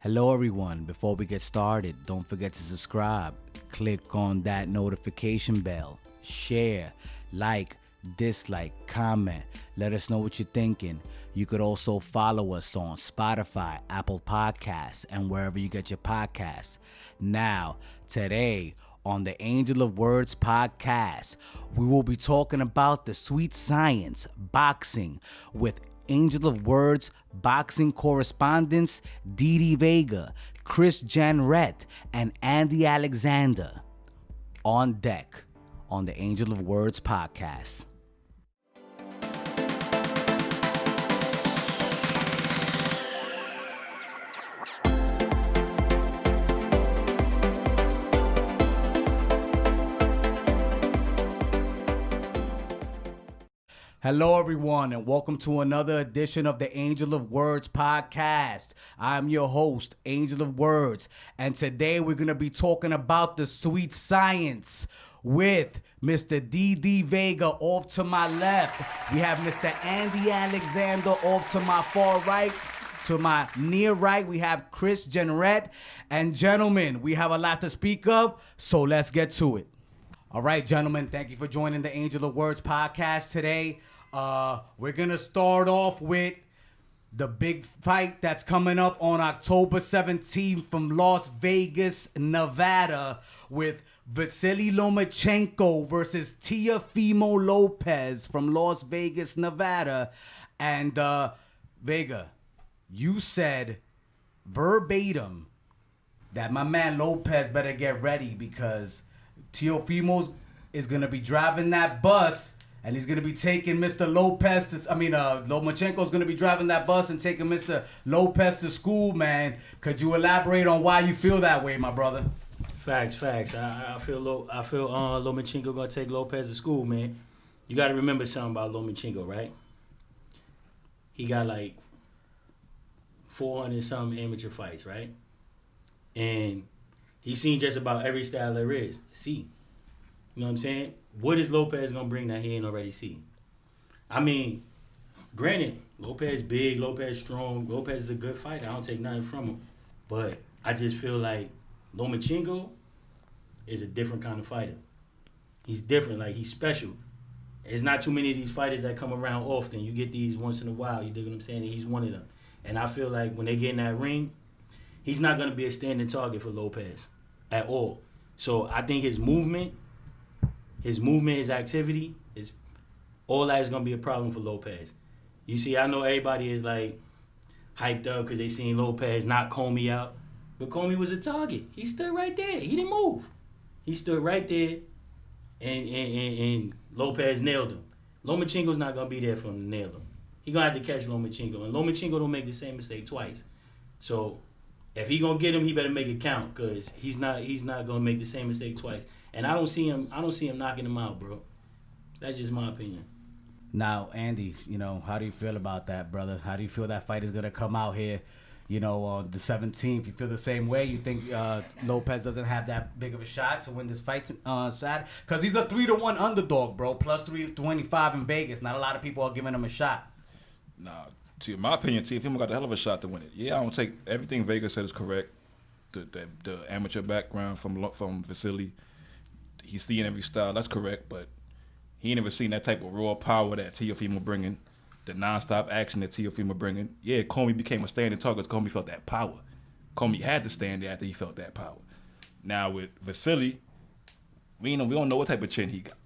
Hello everyone, before we get started, don't forget to subscribe, click on that notification bell, share, like, dislike, comment, let us know what you're thinking. You could also follow us on Spotify, Apple Podcasts, and wherever you get your podcasts. Now, today on the Angel of Words podcast, we will be talking about the sweet science, boxing, with Angel of Words boxing correspondents Dee Dee Vega, Jenrette, and Andy Alexander. On deck on the Angel of Words podcast. Hello, everyone, and welcome to another edition of the Angel of Words podcast. I'm your host, Angel of Words, and today we're going to be talking about the sweet science with Mr. Dee Dee Vega off to my left. We have Mr. Andy Alexander off to my far right. To my near right, we have Jenrette. And gentlemen, we have a lot to speak of, so let's get to it. All right, gentlemen, thank you for joining the Angel of Words podcast today. We're going to start off with the big fight that's coming up on October 17th from Las Vegas, Nevada, with Vasily Lomachenko versus Teofimo Lopez from Las Vegas, Nevada. And Vega, you said verbatim that my man Lopez better get ready because Teofimo is going to be driving that bus, and he's going to be taking Mr. Lopez to, Lomachenko's going to be driving that bus and taking Mr. Lopez to school, man. Could you elaborate on why you feel that way, my brother? Facts. I feel Lomachenko going to take Lopez to school, man. You got to remember something about Lomachenko, right? He got like 400-something amateur fights, right? And he's seen just about every style there is. See. You know what I'm saying? What is Lopez going to bring that he ain't already seen? I mean, granted, Lopez big, Lopez strong, Lopez is a good fighter. I don't take nothing from him. But I just feel like Lomachenko is a different kind of fighter. He's different. Like, he's special. There's not too many of these fighters that come around often. You get these once in a while. You dig what I'm saying? And he's one of them. And I feel like when they get in that ring, he's not going to be a standing target for Lopez at all. So I think his movement, his activity, all that is going to be a problem for Lopez. You see, I know everybody is like hyped up because they seen Lopez knock Comey out. But Comey was a target. He stood right there. He didn't move. He stood right there and Lopez nailed him. Lomachenko's not going to be there for him to nail him. He's going to have to catch Lomachenko. And Lomachenko don't make the same mistake twice. So if he going to get him, he better make it count because he's not going to make the same mistake twice. And I don't see him knocking him out, bro. That's just my opinion. Now, Andy, how do you feel about that, brother? How do you feel that fight is going to come out here, on the 17th? You feel the same way? You think Lopez doesn't have that big of a shot to win this fight Saturday? Because he's a 3-1 underdog, bro. Plus 325 in Vegas. Not a lot of people are giving him a shot. Nah, in my opinion, Teofimo got a hell of a shot to win it. Yeah, I don't take everything Vegas said is correct. The amateur background from Vasily. He's seeing every style. That's correct, but he ain't never seen that type of raw power that Teofimo bringing, the nonstop action that Teofimo bringing. Yeah, Comey became a standing target because Comey felt that power. Comey had to stand there after he felt that power. Now with Vasily, we don't know what type of chin he got.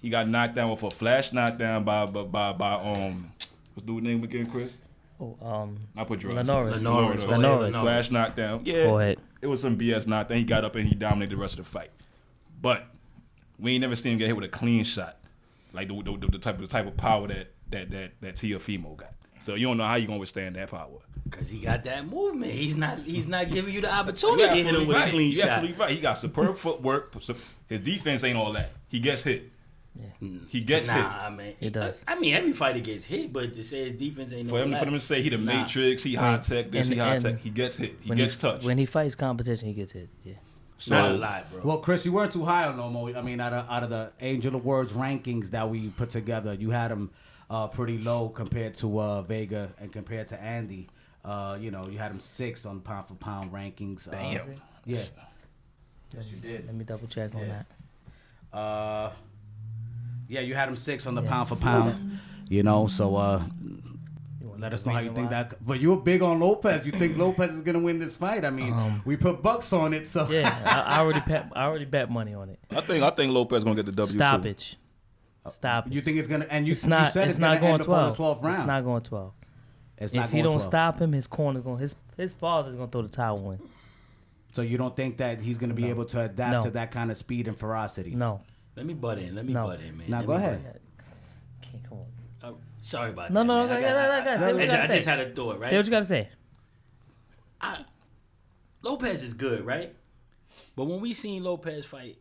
He got knocked down with a flash knockdown by what's the name again, Chris? I put drugs. Lenovo. Flash knockdown. Yeah. Go ahead. It was some BS knockdown. He got up and he dominated the rest of the fight. But we ain't never seen him get hit with a clean shot, like the type of power that Teofimo got. So you don't know how you gonna withstand that power. Cause he got that movement. He's not giving you the opportunity to hit him with a clean shot. You're absolutely right. He got superb footwork. His defense ain't all that. He gets hit. Yeah. He gets hit. I mean, he does. I mean, every fighter gets hit, but to say his defense ain't all that. For him to say he the Matrix, he high tech, he high tech, he gets hit. He gets touched. When he fights competition, he gets hit. Yeah. So, not a lot, bro. Well, Chris, you weren't too high on Lomo. I mean, out of the Angel of Words rankings that we put together, you had him pretty low compared to Vega and compared to Andy. You had him 6 on pound for pound rankings. Damn. Yeah. Yes, you did. Let me double check on that. Yeah, you had him 6 on the pound for pound. So let us know how you think that. But you're big on Lopez. You think Lopez is gonna win this fight? I mean, we put bucks on it, so Yeah, I already bet money on it. I think Lopez gonna get the W. Stoppage. Stop. You think it's gonna? And you It's not. You said It's not going 12. The 12th round. It's not going 12. It's not If he going don't 12. stop him, his corner going. His father's gonna throw the towel in. So you don't think that he's gonna be able to adapt No. to that kind of speed and ferocity? No. Let me butt in. man. Now Let go me ahead. butt Okay, come on. in. Sorry about No, that. no, man. no. Say what you gotta I say. just had a thought, right? Say what you gotta say. Lopez is good, right? But when we seen Lopez fight,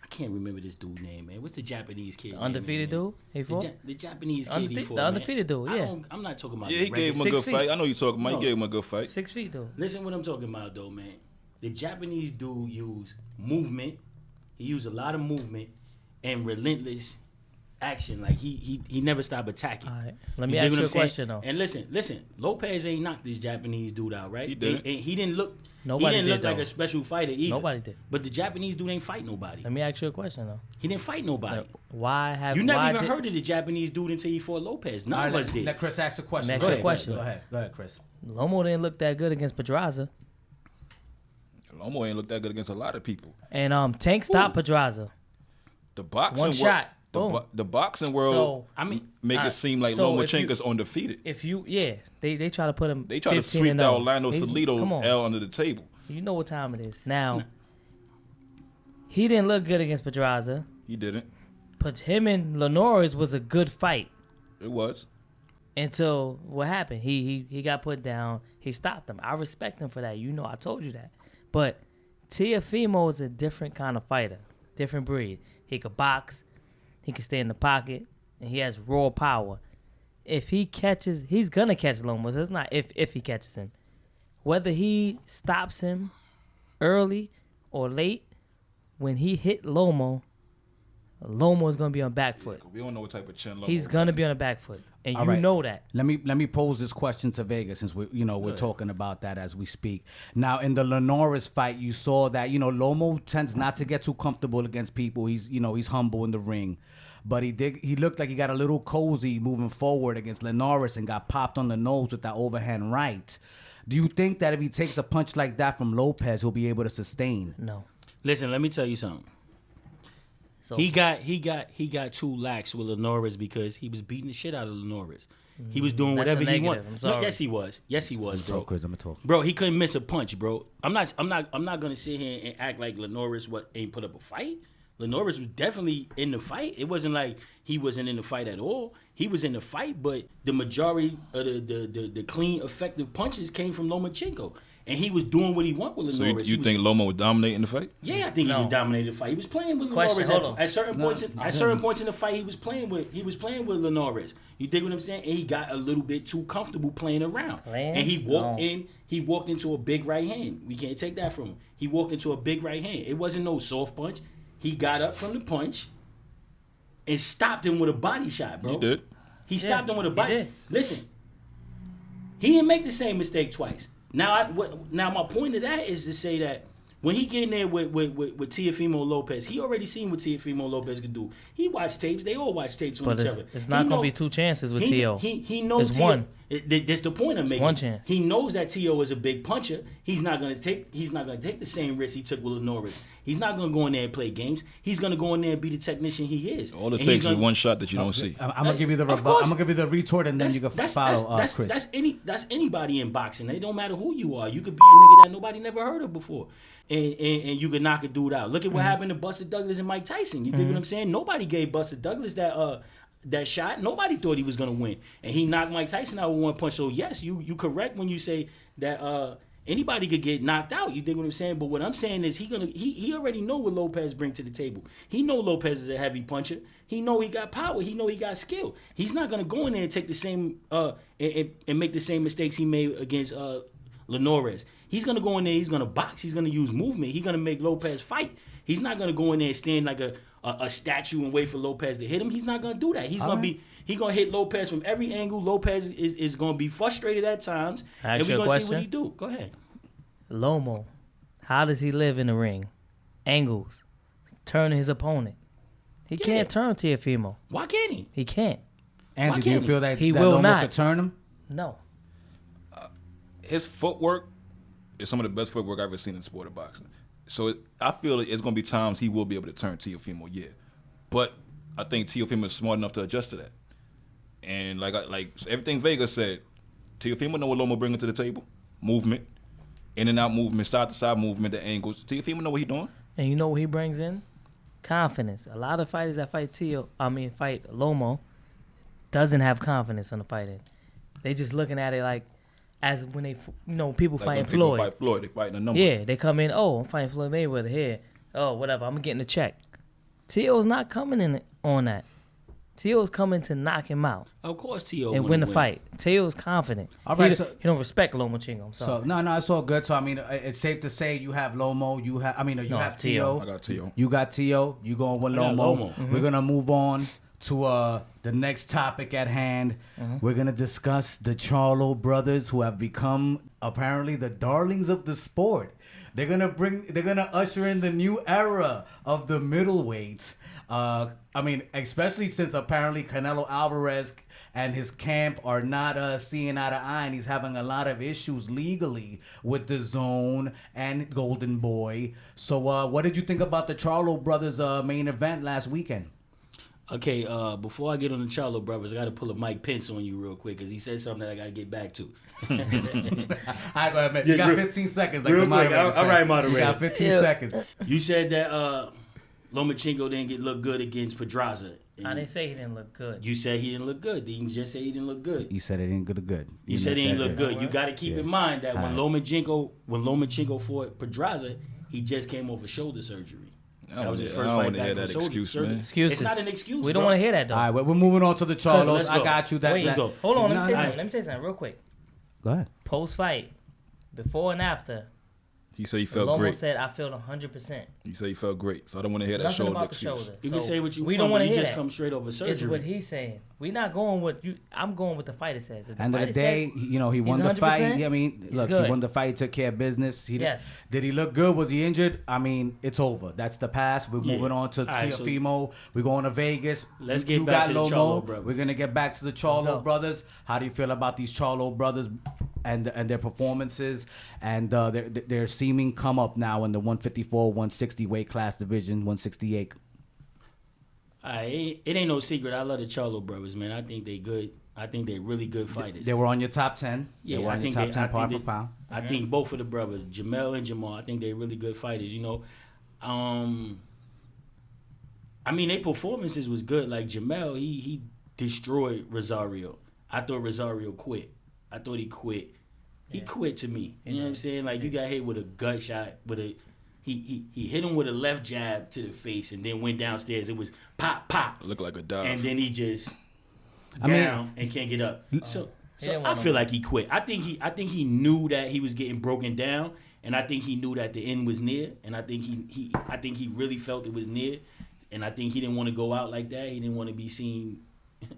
I can't remember this dude's name, man. What's the Japanese kid? Undefeated dude. He fought. The Japanese kid he fought. The undefeated dude. Yeah. I'm not talking about. Yeah, he the gave him a regular- good 6 fight. feet. I know you talking about. No. He gave him a good fight. 6 feet though. Listen, what I'm talking about, though, man. The Japanese dude used movement. He used a lot of movement and relentless action. Like he never stopped attacking. All right. Let me dig ask what you I'm a saying? question though. And listen. Lopez ain't knocked this Japanese dude out, right? He didn't. And he didn't look. Nobody he didn't did, look like though. a special fighter either. Nobody did. But the Japanese dude ain't fight nobody. Let me ask you a question though. He didn't fight nobody. Why have You never why even did- heard of the Japanese dude until he fought Lopez. None All of right, us let, did. let Chris ask a question. Next Go ahead, question. Go ahead, Chris. Lomo didn't look that good against Pedraza, Lomo ain't looked that good against a lot of people. and Tank stopped Pedraza. The boxing One world, shot. Boom. The boxing world So I mean, make all it seem like so if Lomachenko's undefeated. If you they try to put him. They try to 15 sweep and that 0. Orlando Come Salido on. L under the table. You know what time it is now. He didn't look good against Pedraza, He didn't. but him and Lenore's was a good fight It was. until what happened. He got put down. He stopped him. I respect him for that. You know, I told you that. But Teofimo is a different kind of fighter, different breed. He could box, he can stay in the pocket, and he has raw power. If he catches, he's gonna catch Lomo. So it's not if he catches him. Whether he stops him early or late, when he hit Lomo is gonna be on back foot. We don't know what type of chin Lomo. He's gonna be on a back foot, and All you right. know that. Let me pose this question to Vega since we're talking about that as we speak. Now in the Lenore's fight, you saw that Lomo tends not to get too comfortable against people. He's humble in the ring, but he looked like he got a little cozy moving forward against Lenore's and got popped on the nose with that overhand right. Do you think that if he takes a punch like that from Lopez, he'll be able to sustain? No. listen, let me tell you something. So He got too lax with Lenore's because he was beating the shit out of Lenore's. He was doing That's whatever a he negative. wanted. I'm sorry. Yes, he was, bro. Chris, I'm gonna talk. Bro, he couldn't miss a punch, bro. I'm not gonna sit here and act like Lenore's ain't put up a fight. Lenore's was definitely in the fight. It wasn't like he wasn't in the fight at all. He was in the fight, but the majority of the clean, effective punches came from Lomachenko. And he was doing what he wanted with So Lenore's. you think Lomo was dominating the fight? Yeah, I think he No. was dominating the fight. He was playing with Question, hold Lenore's on. at certain points in the fight. He was playing with Lenore's. You dig what I'm saying? And he got a little bit too comfortable playing around. Playing? And he walked No. in. He walked into a big right hand. We can't take that from him. He walked into a big right hand. It wasn't no soft punch. He got up from the punch and stopped him with a body shot, bro. He did. He stopped him with a he body. did. Listen, he didn't make the same mistake twice. Now, my point of that is to say that when he get in there with Teofimo Lopez, he already seen what Teofimo Lopez could do. He watched tapes. They all watch tapes on But each it's, other. it's not He gonna know- be two chances with he, T.O. He knows It's T.O. one. That's the point I'm making. one chance. He knows that T.O. is a big puncher. He's not gonna take the same risk he took with Lenore's. He's not gonna go in there and play games. He's gonna go in there and be the technician he is. All it And he's takes is gonna- one shot that you don't see. I'm gonna give you the Of rebuttal. course. I'm gonna give you the retort, and then you can follow Chris. That's anybody in boxing. It don't matter who you are. You could be a nigga that nobody never heard of before, and you could knock a dude out. Look at what happened to Buster Douglas and Mike Tyson. You dig what I'm saying? Nobody gave Buster Douglas that shot. Nobody thought he was gonna win, and he knocked Mike Tyson out with one punch. So yes, you correct when you say that anybody could get knocked out. You dig what I'm saying? But what I'm saying is he already know what Lopez bring to the table. He know Lopez is a heavy puncher. He know he got power. He know he got skill. He's not gonna go in there and take the same and make the same mistakes he made against Linares. He's gonna go in there. He's gonna box. He's gonna use movement. He's gonna make Lopez fight. He's not gonna go in there and stand like a statue and wait for Lopez to hit him. He's not gonna do that. He's gonna hit Lopez from every angle. Lopez is gonna be frustrated at times, and we're gonna see what he do. Go ahead. Lomo, how does he live in the ring? Angles, turning his opponent. He can't turn Teofimo. Why can't he? He can't. Andy, do you feel that He that will Lomo not. could turn him? No. His footwork is some of the best footwork I've ever seen in the sport of boxing. So I feel it's going to be times he will be able to turn Teofimo, yeah. But I think Teofimo is smart enough to adjust to that. And like everything Vega said, Teofimo know what Lomo bringing to the table. Movement, in and out movement, side to side movement, the angles. Teofimo know what he doing. And you know what he brings in? Confidence. A lot of fighters that fight Lomo doesn't have confidence on the fight end. They just looking at it like as when they, people Like fighting when people Floyd. fight Floyd, they fighting a number. Yeah, they come in, I'm fighting Floyd Mayweather here. Oh, whatever, I'm getting a check. T.O.'s not coming in on that. T.O.'s coming to knock him out Of course, T.O. and win the fight. T.O.'s confident. All right, he so don't respect Lomachenko. I'm sorry. So no, it's all good. So I mean, it's safe to say you have Lomo, you have T.O. I got T.O. You got T.O. You going with I got Lomo. Lomo. We're gonna move on to the next topic at hand. We're gonna discuss the Charlo brothers, who have become apparently the darlings of the sport. They're gonna usher in the new era of the middleweights. Especially since apparently Canelo Alvarez and his camp are not seeing eye to eye, and he's having a lot of issues legally with the Zone and Golden Boy. So, what did you think about the Charlo brothers' main event last weekend? Okay, before I get on the Charlo brothers, I got to pull a Mike Pence on you real quick because he said something that I got to get back to. All right, go ahead, man. You got 15 seconds. Like real the moderator quick. said. All right, moderator. You got 15 seconds. You said that Lomachenko didn't look good against Pedraza. I didn't say he didn't look good. You said he didn't look good. Didn't you just say he didn't look good? You said it didn't look good. You said he didn't look good. You got to keep in mind that when Lomachenko fought Pedraza, he just came off a shoulder surgery. I don't want to hear that excuse, man. Excuses. It's not an excuse. We don't want to hear that, though. All right, we're moving on to the Charlos. Let's go. I got you. Let's go. Hold on, let me say No, something. Let me say something real quick. Go ahead. Post-fight, before and after, He said he felt Lomo great. said, I felt 100%. He said he felt great. So I don't want to hear that Nothing shoulder about the excuse. shoulder. You can So say what you we want, don't but want to you hear just that. come straight over surgery. It's what he's saying. We're not going with you. I'm going with the fighter says. If the End of the fighter day, says he won the 100%, fight. He good. won the fight. He took care of business. Yes. Did he look good? Was he injured? I mean, it's over. That's the past. We're moving on to All right, so Teofimo. We're going to Vegas. let's You get back got to the Lomo. Charlo brothers. We're gonna get back to the Let's go. Charlo brothers. How do you feel about these Charlo brothers and their performances and their seeming come up now in the 154, 160 weight class division, 168? It ain't no secret. I love the Charlo brothers, man. I think they good. I think they really good fighters. They were on your top 10. Yeah, they were I on think your top 10 pound they- for pound. I think both of the brothers, Jamel and Jamal, I think they're really good fighters. I mean, their performances was good. Like Jamel, he destroyed Rosario. I thought Rosario quit. I thought he quit. He quit to me. You know what I'm saying? Like you got hit with a gut shot he hit him with a left jab to the face and then went downstairs. It was pop pop. It looked like a dive. And then he just I mean- down and can't get up. So didn't I want feel no- like he quit. I think he knew that he was getting broken down, and I think he knew that the end was near, and I think he really felt it was near, and I think he didn't want to go out like that. He didn't want to be seen.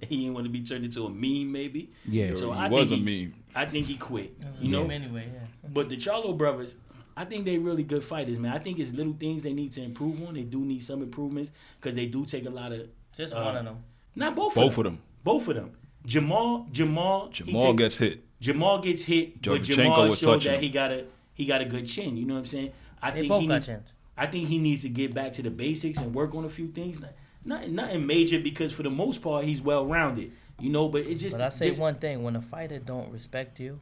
He didn't want to be turned into a meme, maybe. Yeah. So He I was think a meme. I think he quit. Anyway, yeah. But the Charlo brothers, I think they really good fighters, man. I think it's little things they need to improve on. They do need some improvements because they do take a lot of. Just one of them. Not both. Both of them. Both of them. Jamal Gets hit. Jamal gets hit, but Jovchenko Jamal was showed touching that him. he got a good chin. You know what I'm saying? I They think both he got needs, chins. I think he needs to get back to the basics and work on a few things. Nothing major because for the most part he's well rounded. You know, but it just. But I say just, one thing: when a fighter don't respect you,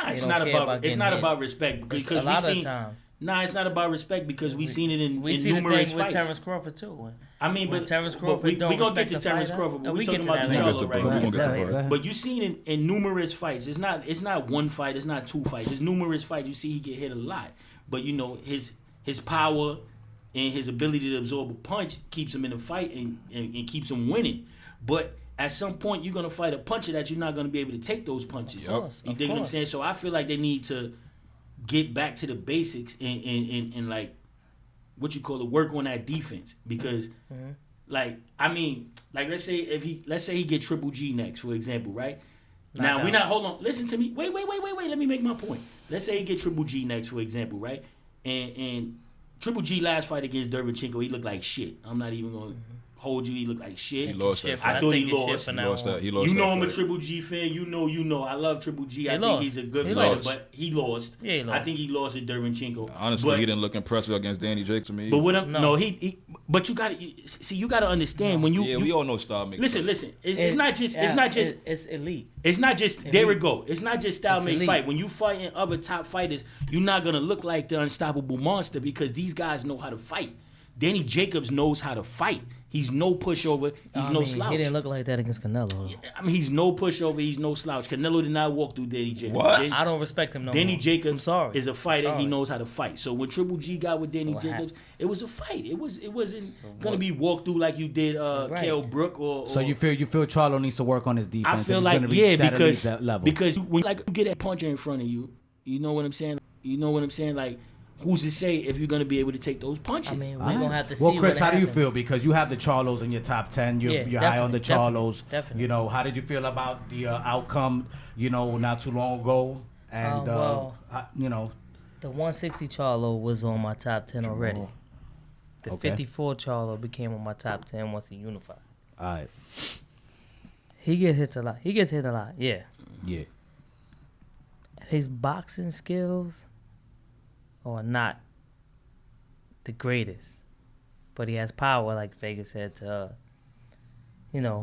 it's don't not care about about it's getting not hit. about respect because a we lot of seen. time Nah, it's not about respect because we seen it in we see the numerous thing with fights. Terrence Crawford too. I mean, when but Terrence but Crawford we don't gonna get respect to the Terrence fighter, Crawford. But and we we talking get to about the that later. Charlo right We're now. gonna get to Go Bud. ahead. But you seen in numerous fights. It's not one fight. It's not two fights. It's numerous fights. You see he get hit a lot. But you know his power and his ability to absorb a punch keeps him in the fight and keeps him winning. But at some point you're gonna fight a puncher that you're not gonna be able to take those punches. Yup. Of You dig what I'm course. saying? So I feel like they need to get back to the basics and like what you call it, work on that defense because like I mean like let's say he get Triple G next for example, right? Now we not hold on. Listen to me. Wait. Let me make my point. Let's say he get Triple G next for example, right? And Triple G last fight against Derevchenko, he looked like shit. I'm not even gonna hold you. He looked like shit. He lost that. I thought he lost. He lost that. He lost you know that I'm a fight. Triple G fan. You know. I love Triple G. I lost. think he's a good He fighter, lost. but he lost. Yeah, he lost. I think he lost to Derevchenko. Honestly, but, he didn't look impressive against Danny Jake to me. But what I'm, No. no, he. But you got to see. You got to understand when you. Yeah, we all know style makes. Listen. It's not just. It's not just. It's elite. It's not just there we go. It's not just style It's make elite. fight. When you fighting other top fighters, you're not gonna look like the unstoppable monster because these guys know how to fight. Danny Jacobs knows how to fight. He's no pushover. He's no slouch. He didn't look like that against Canelo. I mean, he's no pushover. He's no slouch. Canelo did not walk through Danny Jacobs. What? I don't respect him no Danny more. Jacobs I'm sorry. is a fighter. Sorry. He knows how to fight. So when Triple G got with Danny What Jacobs, happened? it was a fight. It wasn't gonna be walked through like you did Kell Brook or. So you feel Charlo needs to work on his defense. I feel if he's like gonna reach that, at because least that level. when like you get that puncher in front of you, you know what I'm saying. Like, who's to say if you're gonna be able to take those punches? I mean, we're All right. gonna have to see. Well, Chris, what how do you happens. feel? Because you have the Charlos in your top 10. You're high on the Charlos. Definitely. You know, how did you feel about the outcome? You know, not too long ago, and well, you know, The 160 Charlo was on my top 10 already. The Okay. 54 Charlo became on my top 10 once he unified. all right, He gets hit a lot. Yeah. yeah. His boxing skills are not the greatest, but he has power, like Vega said, to,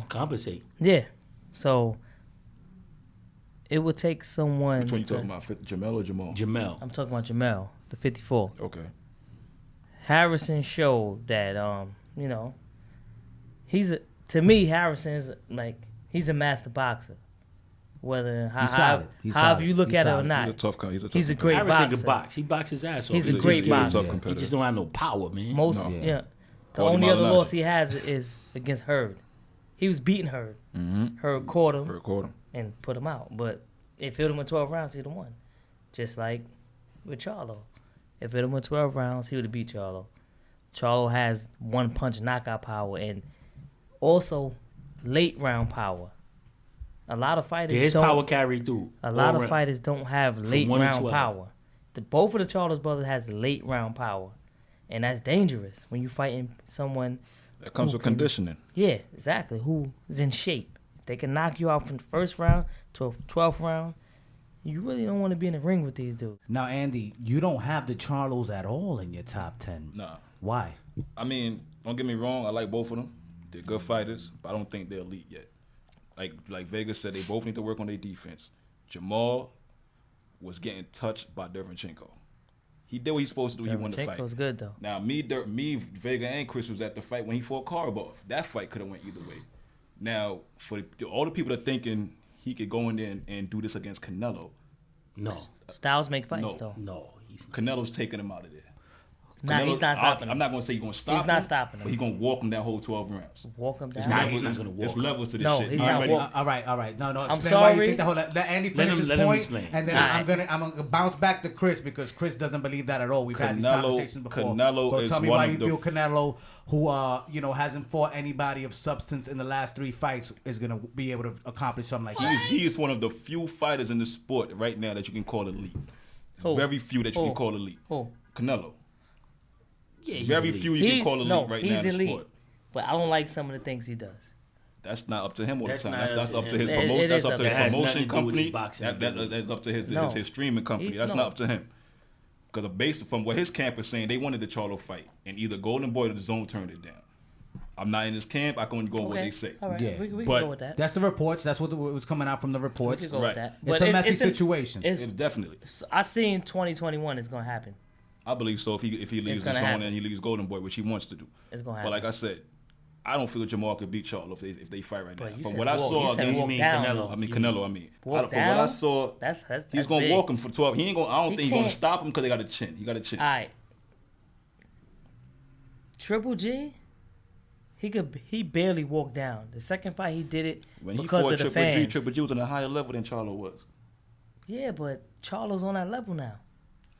Compensate. yeah. So it would take someone. Which one you talking about? Jamel or Jamal? Jamel. I'm talking about Jamel, the 54. Okay. Harrison showed that, to me, Harrison is he's a master boxer. Whether He's solid. He's however solid. you look He's at it solid. or not, He's a tough guy. He's a great Harrison boxer. can box. He boxes his ass off. He's a He's great just boxer. Tough He competitor. just don't have no power, man. Most, No. yeah. The All the only other Maldonado. loss he has is against Hurd. He was beating Hurd. Mm-hmm. Hurd caught him Record him. and put him out. But if it hit him in 12 rounds, he'd have won. Just like with Charlo. If it hit him in 12 rounds, he would have beat Charlo. Charlo has one punch knockout power and also late round power. A lot of fighters Yeah, his don't. power carried through. A lot all of round. fighters don't have late 1 to round 12. power. Both of the Charles brothers has late round power, and that's dangerous when you fighting someone. That comes with conditioning. Yeah, exactly. Who is in shape? If they can knock you out from the first round to a 12th round, you really don't want to be in the ring with these dudes. Now, Andy, you don't have the Charlos at all in your top 10. Nah. Why? I mean, don't get me wrong. I like both of them. They're good fighters, but I don't think they're elite yet. Like Vegas said, they both need to work on their defense. Jamal was getting touched by Derevchenko. He did what he's supposed to do. He won the fight. Derevchenko's good though. Now, me, Vega, and Chris was at the fight when he fought Karbov. That fight could have went either way. Now, for all the people that are thinking he could go in there and do this against Canelo, No, Styles make fights No. though. no, he's Canelo's taking him out of there. Nah, he's not stopping I'm him. not going to say he's going to stop him. He's not stopping him. But he's going to walk him that whole 12 rounds. Walk him down. Nah, he's not gonna walk There's him. levels to this No, shit. he's You not already- walk- All right. No. I'm Explain why you sorry. think that. Hold on. Let Andy Let finish him- his let him point, explain. and then Alright. I'm gonna bounce back to Chris because Chris doesn't believe that at all. We've had these Canelo- conversations before. Canelo So is tell me one why of you the feel Canelo, who hasn't fought anybody of substance in the last 3 fights, is gonna be able to accomplish something like that. He is one of the few fighters in the sport right now that you can call elite. Who? Very few that you Who? can call elite. Who? Canelo. yeah, he's Very elite. few you can call elite right now he's in the elite, sport. but I don't like some of the things he does. That's not up to him all That's the time. not That's up up to to his him. promotion. It That's is up to up his to him. That has promotion nothing to do with his company. boxing That's up to No. his streaming company. That's No. not up to him. Because based from what his camp is saying, they wanted the Charlo fight, and either Golden Boy or the Zone turned it down. I'm not in his camp. I can only go with what they say. All right. Yeah. We can But go with that. That's the reports. That's what was coming out from the We reports. can go Right. with that. It's a messy situation. It's, It's definitely. I seen 2021 is gonna happen. I believe so. If he leaves the gonna Zone happen. and he leaves Golden Boy, which he wants to do. It's gonna But happen. like I said, I don't feel Jamal could beat Charlo if they fight right But now. you From said what I walk. saw You said against walk mean down. Canelo. Canelo. Walk From what I down? saw, That's he's gonna big. walk him for 12. He ain't gonna. I don't He think he's gonna can't. stop him because they got a chin. He got a chin. All right. Triple G, he barely walked down. The second fight he did it When he because fought of the Triple G, fans. Triple G was on a higher level than Charlo was. Yeah, but Charlo's on that level now.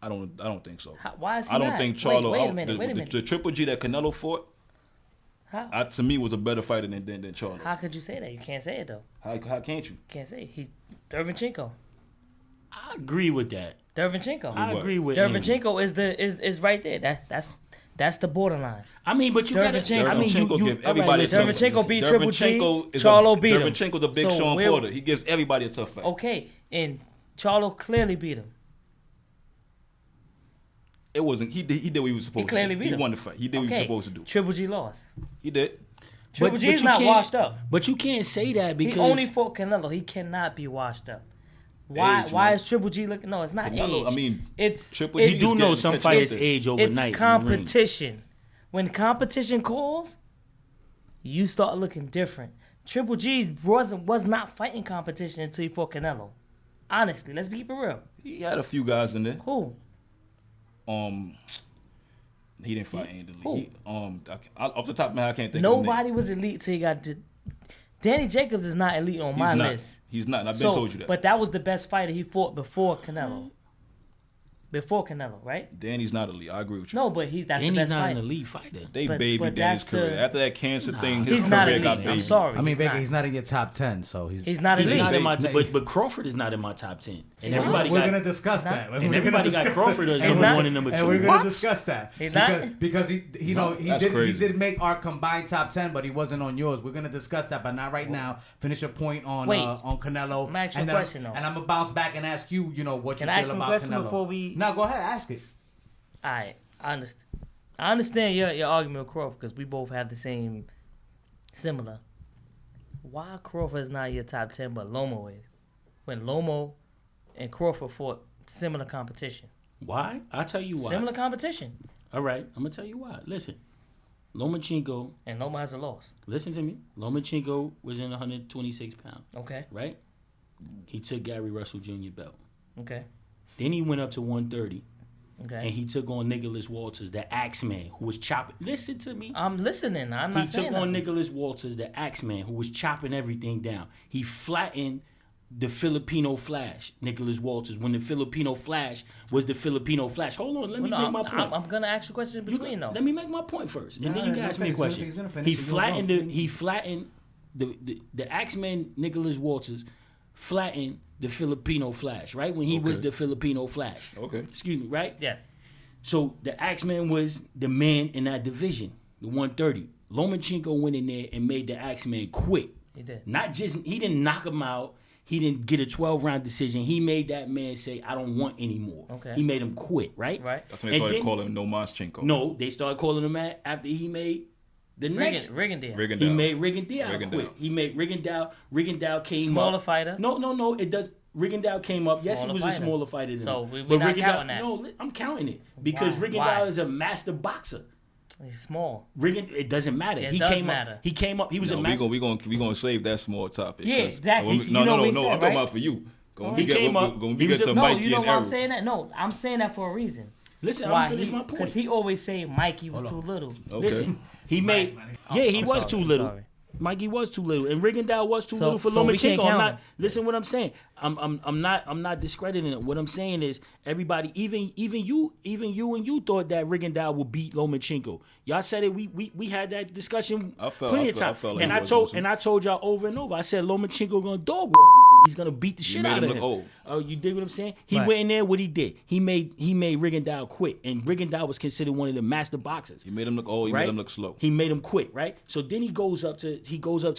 I don't think so. Why is he I don't not? think Charlo. Wait a minute. The Triple G that Canelo fought, How? to me, was a better fighter than Charlo. How could you say that? You can't say it though. How can't you? Can't say it. He Derevchenko. I agree with that. Derevchenko. I agree with Derevchenko is right there. That's the borderline. I mean, but you gotta. Derevchenko. I mean, you give everybody listen, Derevchenko beat Triple G. Derevchenko is Charlo beat him. Derevchenko's a big So Sean we're- Porter. He gives everybody a tough fight. Okay, and Charlo clearly beat him. It wasn't. He did what he was supposed to. clearly do. beat He him. won the fight. He did what he was supposed to do. Triple G lost. He did. Triple G is you not can't- washed up. But you can't say that because He only fought Canelo. He cannot be washed up. Why? Age, Why man. is Triple G looking? No, it's not Canelo, age. I mean, it's Triple it's, G you do just know getting some catch fighters up. age overnight. It's in the ring. competition. When competition calls, you start looking different. Triple G was not fighting competition until he fought Canelo. Honestly, let's keep it real. He had a few guys in there. Who? He didn't fight Andy Who? Lee. Off the top of my head, I can't think of his Nobody name. was elite till he got to. Danny Jacobs is not elite on my He's not. list. He's not. And I've been told you that. But that was the best fighter he fought before Canelo. Before Canelo, right? Danny's not elite. I agree with you. No, but that's the Danny's best not fighter. an elite fighter. They but babied Danny's that's career. the- After that cancer thing, his He's career not elite. got I'm babied. sorry. I mean, he's Vega, not. he's not in your top 10, so He's not He's elite. not in my. They- But Crawford is not in my top 10. And He's everybody We're got. gonna discuss that. And everybody got Crawford as He's number not- 1 and number 2. And we're gonna discuss that. He's not? Because he That's did crazy. make our combined top 10, but he wasn't on yours. We're gonna discuss that, but not right now. Finish your point on Wait. on Canelo. I'm gonna ask you and a then, question, though. and I'm gonna bounce back and ask you, what Can you I feel ask him a about question Canelo. before we- No, go ahead, ask it. All right, I understand. I understand your argument with Crawford because we both have the same, similar. Why Crawford is not your top 10, but Lomo is? When Lomo and Crawford fought similar competition. Why? I'll tell you why. Similar competition. All right, I'm gonna tell you why. Listen, Lomachenko. And Lomo has a loss. Listen to me. Lomachenko was in 126 pounds, Okay. right? He took Gary Russell Jr. belt. Okay. Then he went up to 130, and Okay. he took on Nicholas Walters, the Axeman, who was chopping. Listen to me. I'm listening. I'm He not saying took on nothing. Nicholas Walters, the Axeman, who was chopping everything down. He flattened the Filipino Flash, Nicholas Walters, when the Filipino Flash was the Filipino Flash. Hold on, let me Well, no, make my point. I'm gonna ask you a question in You between go- though. Let me make my point first, and Nah, then you no, can ask me a finish. question. He's gonna finish. He You gonna flattened go. he flattened the Axeman Nicholas Walters flattened the Filipino Flash, right? When he was Okay. the Filipino Flash. Okay. Excuse me, right? Yes. So the Axeman was the man in that division, the 130. Lomachenko went in there and made the Axeman quit. He did. Not just he didn't knock him out. He didn't get a 12-round decision. He made that man say, "I don't want anymore." Okay. He made him quit, right? Right. That's when they And started then- calling him No Moschenko. No, they started calling him that after he made the next. Riggindale. Rigondeaux. He made Rigondeaux Rigondeaux. quit. He made Rigondeaux. Rigondeaux came Smaller up. fighter. No. It does. Rigondeaux came up. Yes, he Smaller was fighter. a smaller fighter than So him. we But not Rigondeaux- counting that. No, I'm counting it because Why? Rigondeaux Why? is a master boxer. He's small. It doesn't matter. It he does came matter. up. He came up. He was No, a we master. gonna save that small topic. Yeah, 'cause exactly. when we- You know what he no. said, I'm talking right? about for you. When He we get, came when, up- when he we was get a- to No, Mikey you know and why I'm Errol. saying that? No, I'm saying that for a reason. Listen, I'm Why? gonna finish my point. Because he always say Mikey was too little. Okay. Listen, he made. Yeah, he I'm was sorry, too I'm little. sorry. Mikey was too little, and Rigondeaux was too So- little for so we can't Lomachenko. I'm count not. him. Listen, what I'm saying. I'm not discrediting it. What I'm saying is everybody, even you and you thought that Rigondeaux would beat Lomachenko. Y'all said it. We had that discussion I felt plenty of like times. he And I was told also. and I told y'all over and over. I said Lomachenko gonna dog walk this nigga. He's gonna beat the shit made out him of look him. old. Oh, you dig what I'm saying? He Right. went in there. What he did? He made Rigondeaux quit, and Rigondeaux was considered one of the master boxers. He made him look old. He Right? made him look slow. He made him quit, right? So then he goes up to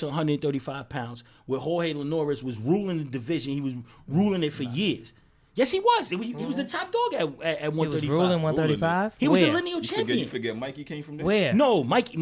135 pounds, where Jorge Linares was ruling the division. He was ruling it for years. Yes, he was. He was the top dog at He 135. was ruling 135. He was the Where? lineal You champion. forget Mikey came from there? Where? No, Mike.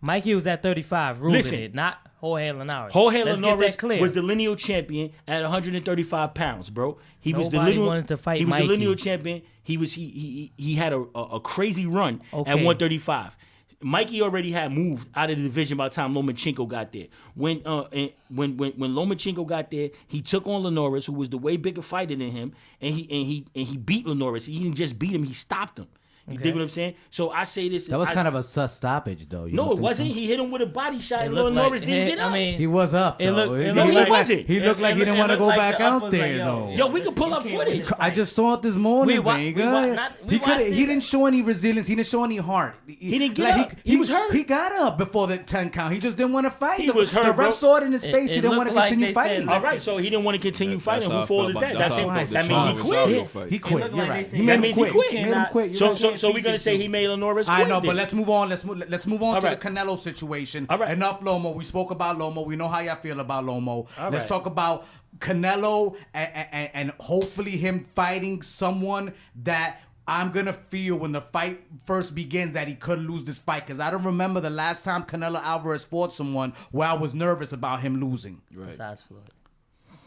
Mikey was at 35, ruling Listen. it, not Jorge Linares. Jorge Let's get Linares that clear. was the lineal champion at 135 pounds, bro. He was the Nobody lineal. wanted to fight he was Mikey. the lineal champion. He had a crazy run Okay. at 135. Mikey already had moved out of the division by the time Lomachenko got there. When Lomachenko got there, he took on Linares, who was the way bigger fighter than him, and he beat Linares. He didn't just beat him; he stopped him. You Okay. dig what I'm saying? So I say this. That was kind of a sus stoppage, though. You No, don't it think wasn't. so? He hit him with a body shot, It and looked Norris like- didn't get up. I mean, He was up, It though. looked- it No, looked he like- wasn't. He looked like he didn't want to go back out there, though. Yo, we can pull up You can't win footage. this I fight. just saw it this morning, We wa- Vega. we wa- not- we he watched it. didn't show any resilience. He didn't show any heart. He didn't get up. He was hurt. He got up before the 10 count. He just didn't want to fight. He the, was hurt, The ref bro. saw it in his It- face. He it didn't want to looked like continue they said, fighting. All right, so he didn't want to continue fighting. Who fault is that? That's him. That means he quit. He quit. You're right. He That made him means he quit. quit. He made him quit. So, You're right. so we're gonna say he made Norris quit. I know, but then. let's move on. Let's move on All to right. the Canelo situation. All right. Enough Lomo. We spoke about Lomo. We know how y'all feel about Lomo. All Let's right. talk about Canelo and hopefully him fighting someone that I'm gonna feel when the fight first begins that he could lose this fight, because I don't remember the last time Canelo Alvarez fought someone where I was nervous about him losing. Right. Besides Floyd.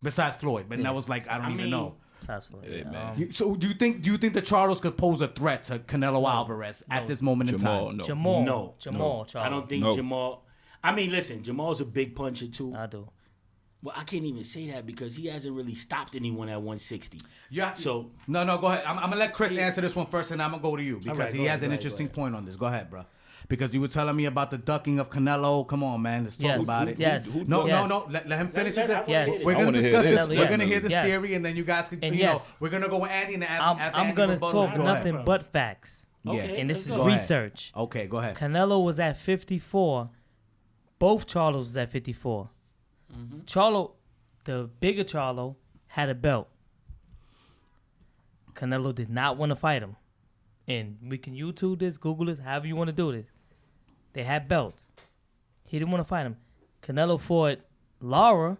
Besides Floyd, but that was like I don't even know. Besides Floyd. Hey, man. So do you think the Charlos could pose a threat to Canelo Alvarez at this moment in Jamal, time? no. Jamal. No. Jamal. Charles. I don't think No. Jamal. I mean, listen, Jamal's a big puncher too. I do. Well, I can't even say that because he hasn't really stopped anyone at 160. Yeah. So No, go ahead. I'm gonna let Chris answer this one first, and I'm gonna go to you because right, he go has ahead, an go interesting ahead. point on this. Go ahead, bro. Because you were telling me about the ducking of Canelo. Come on, man. Let's talk Yes. about it. Yes. No, Yes. no. Let him finish Let- his. let- Yes. We're I gonna wanna hear discuss this. this. We're Yes. gonna hear this Yes. theory, and then you guys can. And You know, yes. we're gonna go with Andy and I'm Andy gonna rebuttal. talk Go ahead. nothing but facts. okay, And this let's is go. ahead. research. Okay, go ahead. Canelo was at 54. Both Charlos was at 54. Charlo, the bigger Charlo, had a belt. Canelo did not want to fight him. And we can YouTube this, Google this, however you want to do this. They had belts. He didn't want to fight him. Canelo fought Lara,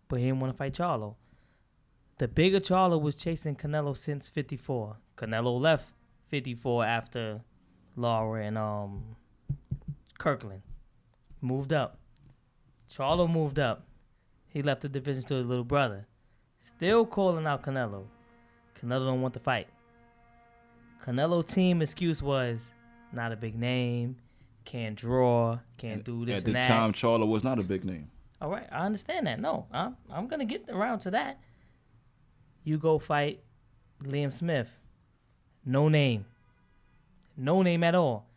but he didn't want to fight Charlo. The bigger Charlo was chasing Canelo since 54. Canelo left 54 after Lara and Kirkland. Moved up. Charlo moved up. He left the division to his little brother. Still calling out Canelo. Canelo don't want to fight. Canelo team excuse was not a big name, can't draw, can't do this At and the that. time, Charlo was not a big name. All right, I understand that. No, I'm gonna get around to that. You go fight Liam Smith. No name at all.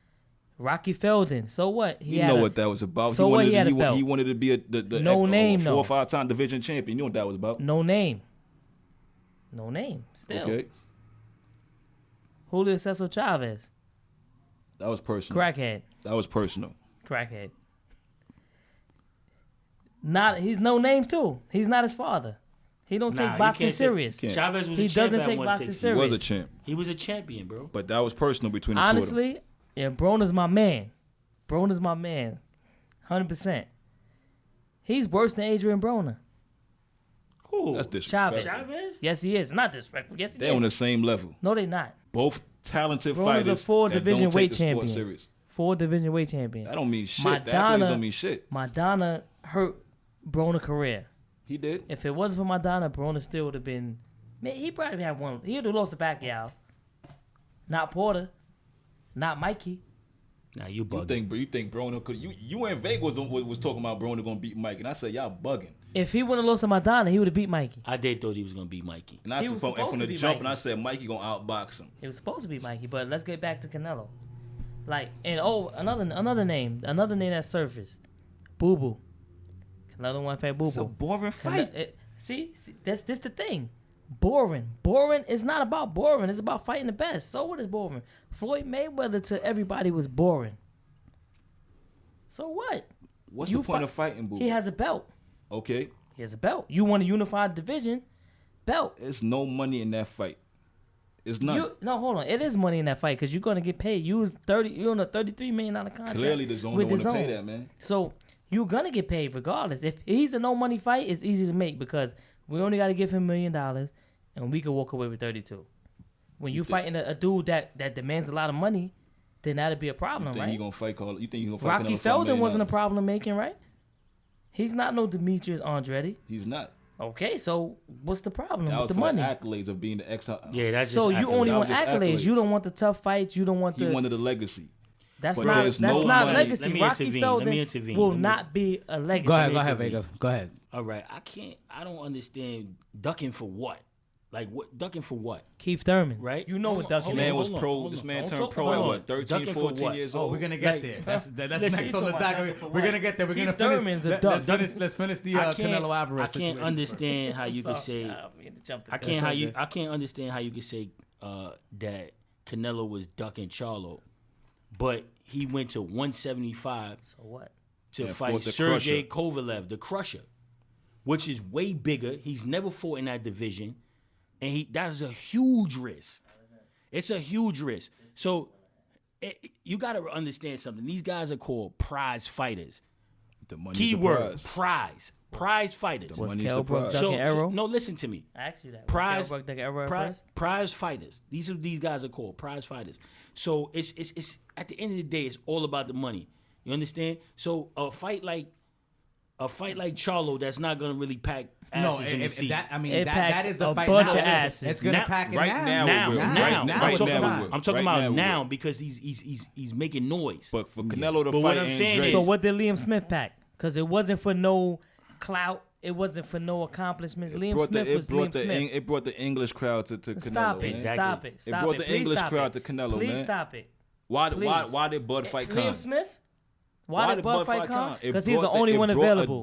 Rocky Feldon. So what? He You had know a- what that was about. So what? He had a he belt. wanted to be the No name, 4 though. or 5 time division champion. You know what that was about. No name. No name. Still. Okay, Julio Cesar Chavez. that was personal. Crackhead. That was personal. Crackhead. He's no name too. He's not his father. He don't Nah, take you boxing can't say- serious. Can't. Chavez was He a champ doesn't at take boxing 160. He serious. was a champ, He was a champion, bro. but that was personal between the two of them. Honestly, yeah, Broner's my man. Broner's my man. 100%. He's worse than Adrian Broner. Cool. That's disrespectful. Chavez. Chavez? Yes, he is. Not disrespectful. Yes, he They're on the is. same level. No, they not. Both talented Broner's a fighters. 4 that division don't take weight the sport champion. serious. 4 division weight champion. That don't mean shit. The Madonna- accolades don't mean shit. Madonna hurt Broner's career. He did. If it wasn't for Madonna, Broner still would have been. Man, he probably had one. He would have lost to Pacquiao. Not Porter. Not Mikey. Nah, you You bugging. think Broner could? You and Vega was talking about Broner gonna beat Mike, and I said y'all bugging. If he wouldn't have lost to Madonna, he would have beat Mikey. I did thought he was gonna beat Mikey. And I He took was from supposed the to be jump, Mikey. and I said Mikey gonna outbox him. It was supposed to be Mikey, but let's get back to Canelo. Like, and another name that surfaced. Boo Boo. Canelo want to fight Boo It's a Boo. boring fight. See, that's this the thing. Boring is not about boring. It's about fighting the best. So what is boring? Floyd Mayweather to everybody was boring. So what? What's You the point fi- of fighting, boo? He has a belt. Okay, He has a belt. You want a unified division belt. there's no money in that fight. It's none. No, hold on. It is money in that fight because you're gonna get paid. You was you're on a $33 million contract. Clearly, the zone with don't the want to pay zone. that, man. So you're gonna get paid regardless. If he's a no money fight, it's easy to make because we only got to give him $1 million and we could walk away with 32. When you fighting a dude that demands a lot of money, then that'd be a problem, Think right? you gonna fight? You think you gonna fight? Rocky Canelo for $1 Feldon million? wasn't a problem making, right? He's not no Demetrius Andretti. He's not. Okay, so what's the problem That with was the for money? the accolades of being the ex. Yeah, that's just So you only That want was just accolades. You accolades. don't want the tough fights. You don't want He the. wanted a legacy. That's but not. there's That's no not money. legacy. Let me Rocky intervene. Feldon Let me intervene. will Let me not be a legacy. Go ahead, intervene. Vega. Go ahead. All right, I don't understand ducking for what. Like what? Ducking for what? Keith Thurman. Right? You know what ducking Man is. was hold on, pro. hold This on. man Don't turned talk pro at about what? it. 13, Ducking for 14 what? years Oh, old. we're gonna get Like, there. That's listen, next on the talking about docket. ducking for We're what? gonna get there. We're Keith gonna finish. Thurman's a Let's duck. finish the I Canelo Alvarez I can't situation. understand how you could say. I can't understand how you could say that Canelo was ducking Charlo, but he went to 175 So what? to Yeah, fight fought the Sergey Crusher. Kovalev, the Crusher, which is way bigger. He's never fought in that division, and that's a huge risk. It's a huge risk. So you got to understand something. These guys are called prize fighters. The money's Keyword: the prize. prize fighters. The Was money's the Kell Brook prize. ducking arrow? no, listen to me. I asked you that. Prize- Was Kell Brook ducking arrow at Prize, first? prize fighters. These guys are called prize fighters. So it's at the end of the day, it's all about the money. You understand? So a fight like Charlo, that's not gonna really pack No, asses in the seats. It that packs is the a fight bunch now. of It's- asses. It's gonna Now- pack it right now. now it will. Now, Right I'm talking now about, it will. I'm talking Right about now it now will. because he's making noise. But for Canelo to But what fight I'm saying Andre, is- So what did Liam Smith pack? Because it wasn't for no clout. It wasn't for no accomplishments. Liam Smith was Liam Smith. it brought the English crowd to Canelo. Stop it! man. Exactly. Stop it! Stop brought it! the Please English stop crowd it. to Canelo, Please man. stop it. Why Please. did Bud fight Liam come? Smith? Why did Bud fight come? It Because he's the brought only one it brought available.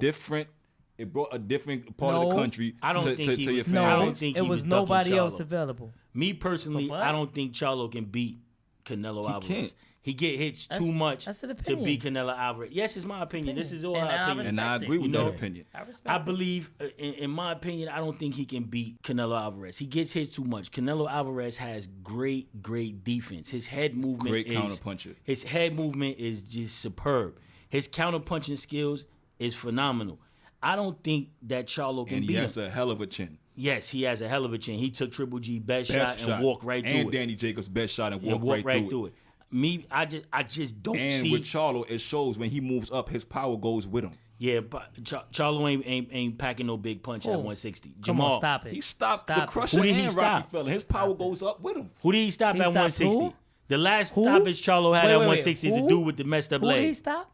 It brought a different part of No. the country I don't to, think to, he to your was- family. I No, don't think it he was was ducking nobody else Charlo. available. Me personally, For what? I don't think Charlo can beat Canelo Alvarez. can't. He get hits That's- too much that's an to opinion. beat Canelo Alvarez. Yes, it's my opinion. This is all And our I opinion. And I respect agree it. with You that know, opinion. I respect I it. believe, in my opinion, I don't think he can beat Canelo Alvarez. He gets hit too much. Canelo Alvarez has great defense. His head movement Great is counterpuncher. His head movement is just superb. His counterpunching skills is phenomenal. I don't think that Charlo can And he beat has him. a hell of a chin. Yes, he has a hell of a chin. He took Triple G best Best shot and walked right through and it. Danny Jacobs' best shot and And walked right through it. Me, I just don't And see. with Charlo, it shows when he moves up, his power goes with him. Yeah, but Charlo ain't packing no big punch at Oh, 160. Come Jamal, on, stop it. He stopped Stop the it. Crusher Who did he and stop? Rocky Fella. His power goes up with him. who did he stop He at stopped 160? who? The last Who? stoppage Charlo had Wait, at wait, 160 is the who? dude with the messed up Who did he leg. stop?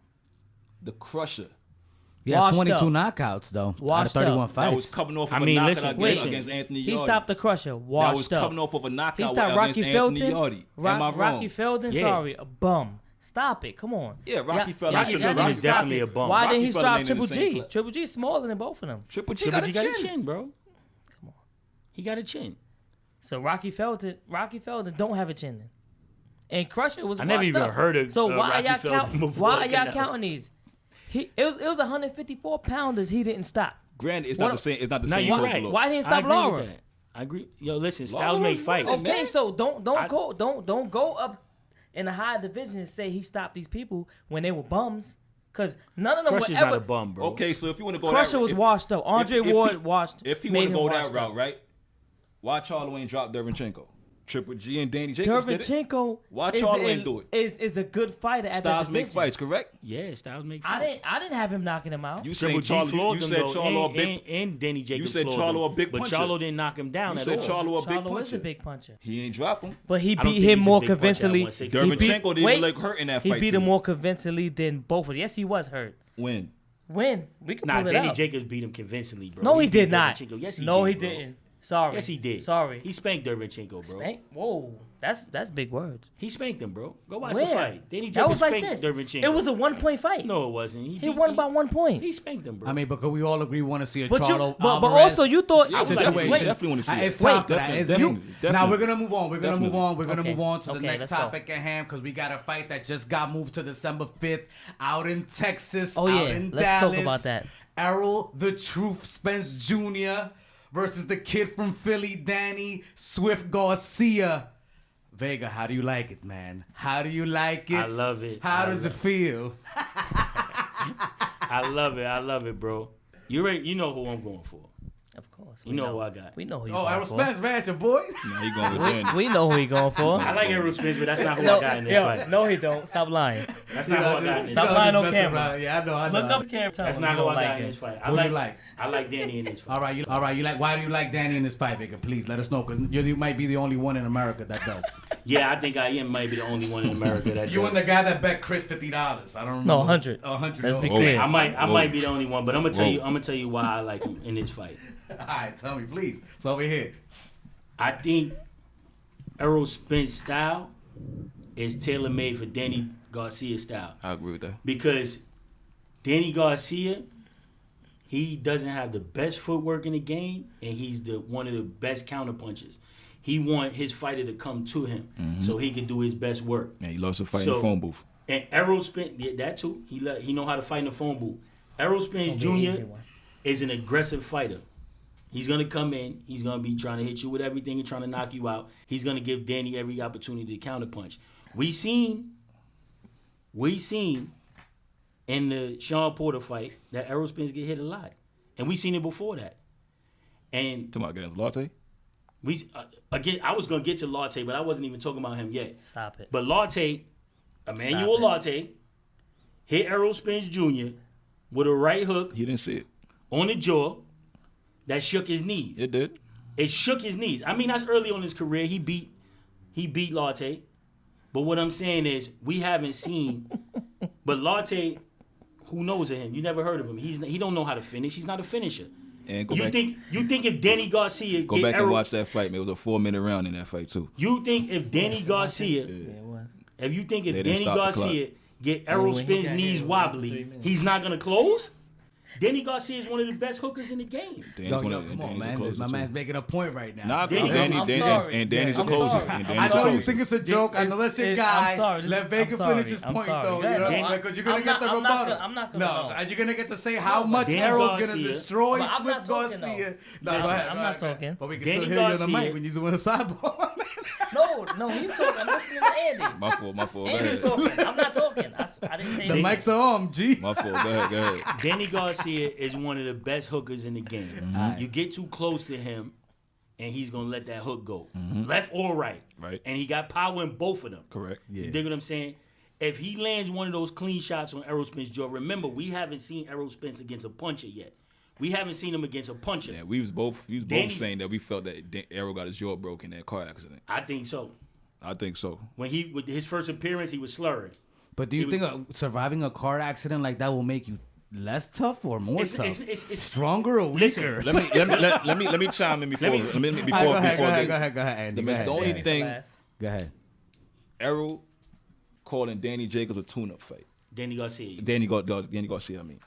The Crusher. He has Washed 22 up. knockouts though. Out of Washed 31 up. That was fights. coming off of I a mean, knockout listen, against Anthony Yardy. He stopped the Crusher. That was Washed up. coming off of a knockout He stopped against Rocky Anthony Felton. Yardy. Am I wrong? Rocky Felton, Yeah. sorry, a bum. Stop it. Come on. Yeah, Rocky Felton y'all- should've- y'all Rocky need to stop definitely it. a bum. Why Rocky didn't he Felton stop ain't in the Triple same G? class. Triple G is smaller than both of them. Triple G Triple got G a got a chin. chin, bro. He got a chin. So Rocky Felton don't have a chin. Then. And Crusher was. I never washed even up. heard of So why Rocky are y'all Felton counting? before Why are y'all Canelo. counting these? It was 154 pounders. He didn't stop. Granted, it's What- not the same. It's not the No, same. you're Code right. for Why look. didn't he I stop agree with Laura? that. I agree. Yo, listen, Laura styles make was fights. winning, Okay, man. so don't go up in the high division and say he stopped these people when they were bums, because none of them Crusher's were ever. not a bum, bro. Okay, so if you want to go Crusher that, was washed up. Andre Ward washed. If you made want to him go that washed route, up. right? Why Charlo ain't dropped Derevchenko? Triple G and Danny Jacobs did it. Derevchenko Why Charlo ain't do it? is a good fighter at that Styles make division. fights, correct? Yeah, styles make I fights. didn't have him knocking him out. You said Triple G Charlo. floored You them, said though, Charlo a big. and Danny Jacobs said floored Charlo them. a big But puncher. Charlo didn't knock him down You at said all. Charlo a big Charlo is a puncher. big puncher, He ain't drop him. but he I don't beat think him he's a more big puncher at convincingly. 160. Derevchenko He didn't even look hurt in that He fight beat to him me. more convincingly than both of them. Yes, he was hurt. When? When we can Nah, pull it Danny up. Jacobs beat him convincingly, bro. No, he beat did not. Derevchenko. Yes, he no, did. he bro. didn't. Sorry. Yes, he did. Sorry. He spanked Derevchenko, bro. Spank? Whoa, that's big words. He spanked him, bro. Go watch Where? the fight. Danny That Jacobs was like spanked this. Derevchenko. It was a 1-point fight. No, it wasn't. He won by 1 point. He spanked him, bro. I mean, because we all agree we want to see a But Charlo but Alvarez also you thought Yeah, situation. definitely want to see It's it. time for that. Definitely, It's definitely, Now definitely. we're gonna move on. We're gonna move Definitely. on. We're gonna Okay. move on to the Okay, next let's go. topic at hand because we got a fight that just got moved to December 5th out in Texas. Oh, out yeah. in Let's talk Dallas. about that. Errol the Truth Spence Jr. versus the kid from Philly, Danny Swift Garcia. Vega, how do you like it, man? How do you like it? I love it. How I does it love feel? I love it. I love it, bro. You know who I'm going for. Of course. You know who I got. We know who you Oh, going Errol for. Spence, man, your boy. Nah, he going with Danny. We know who he going for. I like Errol Spence, but that's not who I got in this fight. No, he don't. Stop lying. That's not who I got in this Stop fight. lying on Messing camera. around. Yeah, I know. Look up his camera. Tell That's him not you who I don't got like in him. this fight. Who do you like? I like Danny in this fight. All right, you like. Why do you like Danny in this fight, Vega? Please let us know, because you might be the only one in America that does. Yeah, I think I might be the only one in America that You does. and the guy that bet Chris $50. I don't remember. No, 100. 100. Let's be Oh, clear. I might be the only one, but I'm gonna tell Whoa. you. I'm gonna tell you why I like him in this fight. All right, tell me, please. It's over here. I think Errol Spence style is tailor made for Danny Garcia style. I agree with that. Because Danny Garcia, he doesn't have the best footwork in the game, and he's one of the best counterpunchers. He want his fighter to come to him so he can do his best work. And he loves to fight in the phone booth. And Errol Spence, yeah, that too. He know how to fight in the phone booth. Errol Spence Jr. is an aggressive fighter. He's gonna come in. He's gonna be trying to hit you with everything and trying to knock you out. He's gonna give Danny every opportunity to counterpunch. We seen in the Sean Porter fight that Errol Spence get hit a lot, and we seen it before that. And Talking about against Latte? we again, I was gonna get to Latte, but I wasn't even talking about him yet. Stop it. But Latte, Emmanuel Latte, hit Errol Spence Jr. with a right hook He didn't see it. on the jaw that shook his knees. It did. It shook his knees. I mean, that's early on in his career. He beat Latte. But what I'm saying is, we haven't seen. But Latte, who knows of him? You never heard of him. He don't know how to finish. He's not a finisher. And go You back, think if Danny Garcia go get back and Errol, watch that fight, man. It was a 4-minute round in that fight, too. You think if Danny Garcia, Yeah, it was. if you think if They didn't Danny stop the Garcia get Errol When he Spence's got hit, knees it was 3 wobbly, minutes. he's not gonna close? Danny Garcia is one of the best hookers in the game. Danny's Yo, one yo, of- come on, Danny's a man. closer, My too. man's making a point right now. Nah, Danny- I'm sorry. and Danny's a I'm closer. sorry. And I Danny's a know you closer. think it's a joke. I know that's your guy. I'm sorry. Let Vega I'm sorry. finish his I'm point, sorry. though. Go ahead. You know, because you're gonna get the I'm rebuttal. not gonna No, know. and you're gonna get to say how much Danny Errol's gonna Garcia- destroy But I'm not Swift talking, Garcia. though. No, Listen, go ahead. I'm go not ahead. talking. But we can Danny still hear you on the Garcia- mic when you're doing a sidebar. No, he talking. I'm listening to Andy. My fault. Go Andy's ahead. talking. I'm not talking. I didn't say The anything. mic's on, G. My fault. Go ahead. Danny Garcia is one of the best hookers in the game. Mm-hmm. You get too close to him, and he's gonna let that hook go, left or right. Right. And he got power in both of them. Correct. You dig what I'm saying? If he lands one of those clean shots on Errol Spence's jaw, remember we haven't seen Errol Spence against a puncher yet. We haven't seen him against a puncher. Yeah, we was both Danny's- saying that we felt that Errol got his jaw broken in that car accident. I think so. I think so. With his first appearance, he was slurring. But do you think surviving a car accident like that will make you less tough or more It's- tough? it's- Stronger or Listen, weaker? Let me chime in before. All right, go ahead, Andy. The only thing Go ahead. Errol calling Danny Jacobs a tune-up fight. Danny Garcia. Danny Garcia. I mean,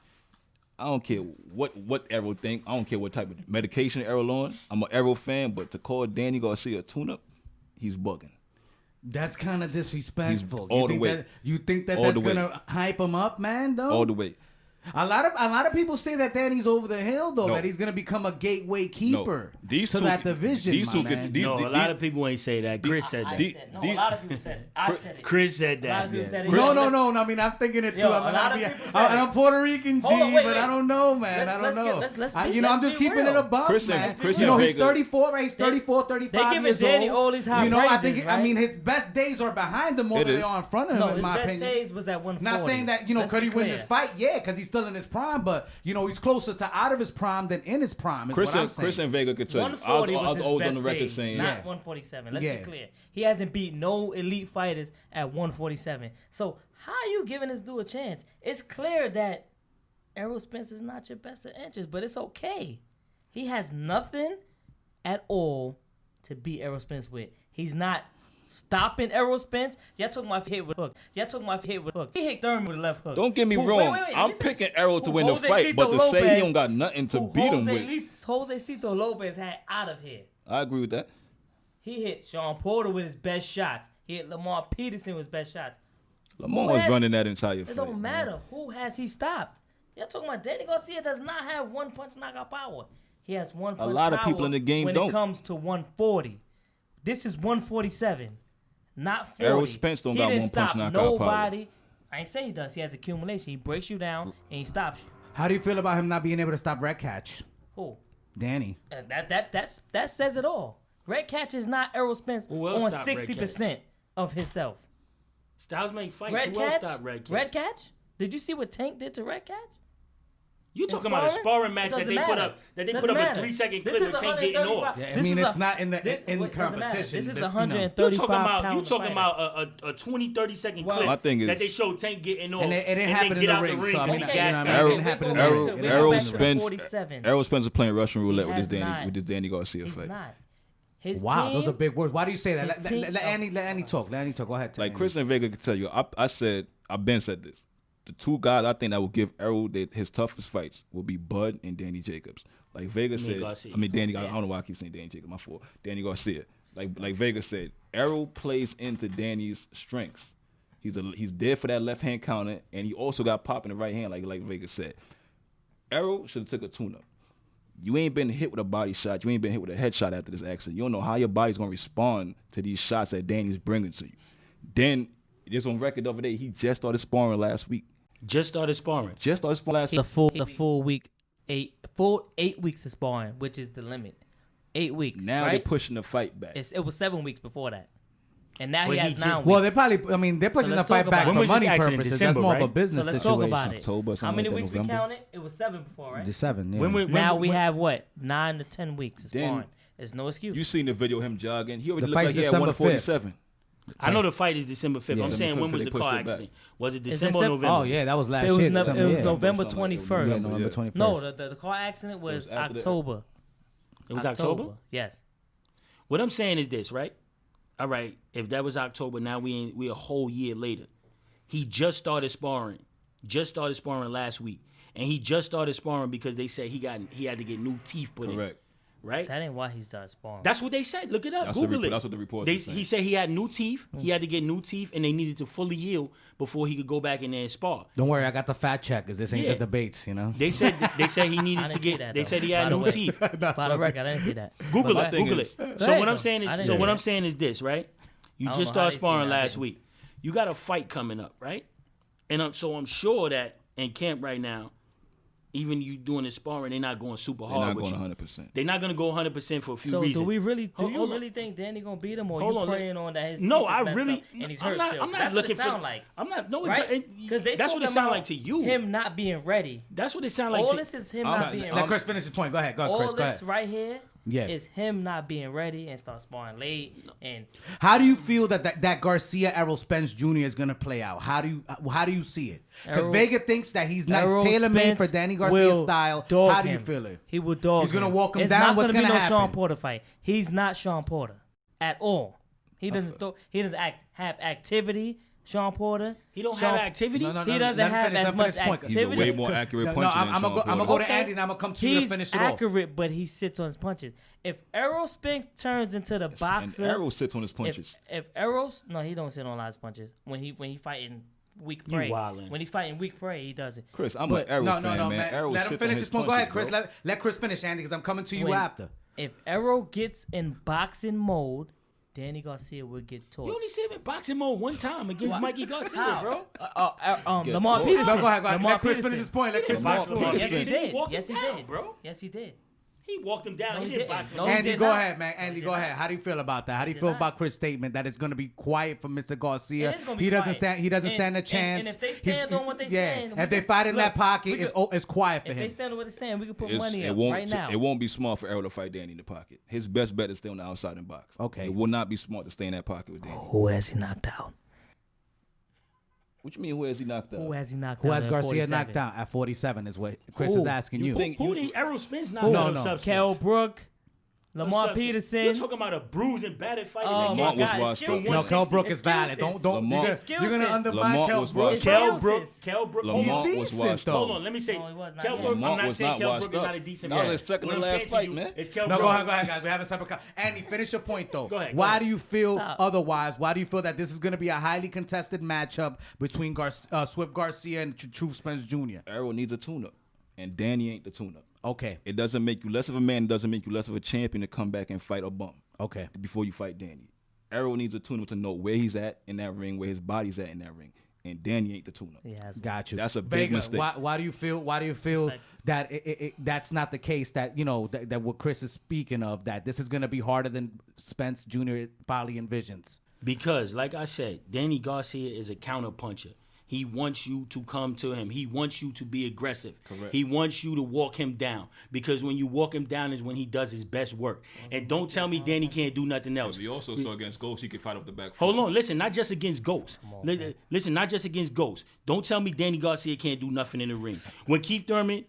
I don't care what Errol think. I don't care what type of medication Errol on. I'm an Errol fan, but to call Danny Garcia a tune-up, he's bugging. That's kind of disrespectful. He's all the way. You think that All that's the way. gonna hype him up, man? Though All the way. a lot of people say that Danny's over the hill, though. No. That he's gonna become a gateway keeper These to two- that division. these my two man. could- No, a lot of people ain't say that. Chris said I that. D- said, no, D- a lot of people said it. I said it. Chris said A lot that. of people said it. No. I mean, I'm thinking it too. Yo, I'm a lot of people said I'm it. Puerto Rican, G, Hold on, wait, but wait. I don't know, man. Let's- I let's don't get- know. let's I'm be just keeping real. it a buck, Chris man. and- Chris you know, and he's Vega- 34, right? He's They- 34, 35 they giving years Danny old. all these high You know, I praises, think, I right? mean, his best days are behind him more It than they is. are in front of him, No, in his my best opinion. days was at 140. Not saying that, you know, Let's could be he win clear. this fight? Yeah, because he's still in his prime, but, you know, he's closer to out of his prime than in his prime, is what I'm saying. Chris and Vega could tell you. I 140 was was his always best on the record days, saying, not Yeah. 147. Let's Yeah. be clear. He hasn't beat no elite fighters at 147. So how are you giving this dude a chance? It's clear that Errol Spence is not your best of inches, but it's okay. He has nothing at all to beat Errol Spence with. He's not stopping Errol Spence. Y'all took my hit with hook. He hit Thurman with a left hook. Don't get me Who- wrong. wait, let I'm me picking finish. Errol to Who win the Jose fight, but Cito to say he Lopez- don't got nothing to who beat him with. Jose Cito Lopez had out of here. I agree with that. He hit Sean Porter with his best shots. He hit Lamar Peterson with his best shots. Lamar Who was had- running that entire It fight. don't man. matter. Who has he stopped? Y'all talking about Danny Garcia does not have one punch knockout power. He has one punch lot of power people in the game when don't. it comes to 140. This is 147, not 40. Errol Spence don't he got didn't one punch stop knockout power. nobody. I ain't saying he does. He has accumulation. He breaks you down and he stops you. How do you feel about him not being able to stop Red Catch? Who? Danny. That says it all. Red Catch is not Errol Spence Who else on stopped Red 60% of himself. Styles make fights. Red Who else Catch? stopped Red Catch? Red Catch? Did you see what Tank did to Red Catch? You talking about a sparring match that Doesn't they put matter. up that they Doesn't put up a matter. 3-second This clip is of Tank getting 135 off. Yeah, I This mean, is it's not in the This- in what doesn't matter. competition. This is but, you know. 135 You pound talking fighter. about a 20-30-second Well, clip my thing is- that they showed Tank getting off And it didn't and happen then in get the out ring, the ring so I because mean, he you know, gassed I mean, out. it didn't happen in the Errol- ring. It Errol didn't happen in the ring. Spence- Errol Spence is playing Russian roulette He with this has not. Danny Garcia He's fight. not. Wow, team, those are big words. Why do you say that? his Let team- Andy talk. Let Andy talk. Go ahead. Like Andy. Chris and Vega could tell you, I've been said this. The two guys I think that will give Errol his toughest fights will be Bud and Danny Jacobs. Like Vega said, Garcia. Danny. I don't know why I keep saying Danny Jacobs. My fault. Danny Garcia. Like Vega said, Errol plays into Danny's strengths. He's there for that left hand counter, and he also got pop in the right hand, like Vega said. Errol should have took a tune-up. You ain't been hit with a body shot. You ain't been hit with a headshot after this accident. You don't know how your body's gonna respond to these shots that Danny's bringing to you. Then just on record the other day, he just started sparring last week. Just started sparring. the full week, 8 weeks of sparring, which is the limit. 8 weeks. Now right? they're pushing the fight back. It was 7 weeks before that, and now But he has he 9 just- weeks. Well, they're pushing the let's fight talk back about it. for When was money this accident? purposes. December, That's more of a right? business So let's situation. talk about it. October, How something many like that, weeks we November. counted? It was 7 before, right? The 7, yeah. Now we have what 9 to 10 weeks of Then- sparring. There's no excuse. You seen the video of him jogging? He already The looked like fight's he had December 147. I know the fight is December 5th. Yeah, I'm saying December when was 5th, the they car pushed it back. accident? Was it It's December or December- November? Oh yeah, that was last It was, year. no, December, it was yeah. November Something like that. 21st. Yeah, November 21st. No, the car accident was It was after the- October. It was October? Yes. What I'm saying is this, right? All right, if that was October, now we a whole year later. He just started sparring last week, and he just started sparring because they said he had to get new teeth put in. Correct. Right? That ain't why he started sparring. That's what they said. Look it up. That's Google it. that's what the reports They, are saying. he said he had new teeth. He had to get new teeth, and they needed to fully heal before he could go back in there and spar. Don't worry, I got the fact check because this ain't Yeah. the debates, you know. They said he I needed didn't to see get. that, they though. said he By had the new way. teeth. By the record, I didn't see that. Google my it. thing Google is- it. Go So ahead, what I'm though. saying I is, didn't so see what that. I'm saying is this, right? You I don't just know how started they see sparring that. I last didn't. week. You got a fight coming up, right? And so I'm sure that in camp right now, even you doing the sparring, they're not going super They're hard not with going you. 100%. Really go 100% for a few So reasons. do we really? Do Hold you on. really think Danny gonna beat him, or Hold you on, praying on that his No, teeth is I messed really. up and he's I'm hurt not. still? I'm not That's looking what it sound like. I'm not. No, Right? Because that's what it sound like to you. Him not being ready. That's what it sound like. All to, this is him I'm not not- being Let ready. Chris finish his point. Go ahead, Chris. All Go ahead. this right here Yeah. is him not being ready and start sparring late. And How do you feel that Garcia Errol Spence Jr. is gonna play out? How do you see it? Because Errol- Vega thinks that he's nice, Errol tailor made for Spence Danny Garcia's will style. dog How do you him. feel it? He would dog. He's gonna him. walk him it's down? Not What's gonna be gonna no Sean happen? Porter fight. He's not Sean Porter at all. He doesn't. He doesn't have activity. Sean Porter. he don't Sean- have activity. No, no, He no, doesn't let him have finish, as let him much finish his point. He's a activity. way more accurate No, puncher I'm than gonna Sean go. I'm gonna Porter. go to Okay. Andy and I'm gonna come to you to He's finish it off. accurate, but he sits on his punches. If Errol Spence turns into the And boxer, Errol sits on his punches. if Errol's no, he don't sit on a lot of punches. When he fighting weak You prey, wildin'. when he's fighting weak prey, he does it. Chris, I'm But- an Errol No, fan, no, no, man. man. Errol Let him sits on finish his his point. Go ahead, punches, Chris. bro. Let Chris finish, Andy, because I'm coming to you When- after. If Errol gets in boxing mode, Danny Garcia will get torched. You only see him in boxing mode one time against Mikey Garcia, bro. Get Lamar torched. Peterson. No, go ahead. Lamar Let Chris Peterson. finish his point. Let Chris Lamar finish his point. Yes, he Peterson. did. Walked Yes, he him down, did, bro. Yes, he did. He walked him down. No, he he didn't didn't. box him. No, he Andy, did go not. ahead, man. Andy, did go not. ahead. How do you feel about that? How do you did feel not. about Chris' statement that it's going to be quiet for Mr. Garcia? It is gonna be He doesn't quiet. stand. He doesn't And- stand a and- chance. and if they He's- stand on what they saying, we if they can- fight in that look, pocket, we it's quiet for If they him. stand on what they're saying, we can put It's- money it up won't. right now. It won't be smart for Errol to fight Danny in the pocket. His best bet is stay on the outside and box. Okay. It will not be smart to stay in that pocket with Danny. Who has he knocked out? What you mean? Who has he knocked out? Who has he knocked Who out? has at Garcia 47? knocked out at 47 is what Chris Who? is asking You you. think- Who did Errol Spence knock No, out of no. substance? Kell Brook, Lamar Substance. Peterson. You're talking about a bruised and battered fight. Oh in Lamar that was game. washed excuses. up. No, Kell Brook is Excuses. valid. Don't. Lamar- You're gonna Excuses. undermine Lamar Kell was Brook. washed Kell Excuses. Brook. Kell Brook. He's Lamar was decent washed though. Hold on, let me say. No, he was not Kell yet. Brook. Lamar I'm not was saying not Kell washed Brook is up. not a decent That fighter. was his second What to I'm last saying fight, you man. is Kell No, Brook. go ahead, guys. We're having separate. Andy, finish your point though. Go ahead, go Why ahead. do you feel Stop. otherwise? Why do you feel that this is going to be a highly contested matchup between Swift Garcia and Truth Spence Jr.? Errol needs a tune-up, and Danny ain't the tune-up. Okay. It doesn't make you less of a man. It doesn't make you less of a champion to come back and fight a bum Okay. before you fight Danny. Errol needs a tune-up to know where he's at in that ring, where his body's at in that ring, and Danny ain't the tune-up. He has one. Got you. That's a big Vega, mistake. Why do you feel? Why do you feel Respect. that that's not the case? That that what Chris is speaking of, that this is going to be harder than Spence Jr. probably envisions. Because, like I said, Danny Garcia is a counter puncher. He wants you to come to him. He wants you to be aggressive. Correct. He wants you to walk him down. Because when you walk him down is when he does his best work. And don't tell me Danny can't do nothing else. We also saw against Ghost he could fight off the back. Hold foot. on, listen, not just against Ghosts. Listen, not just against Ghosts. Don't tell me Danny Garcia can't do nothing in the ring. When Keith Thurman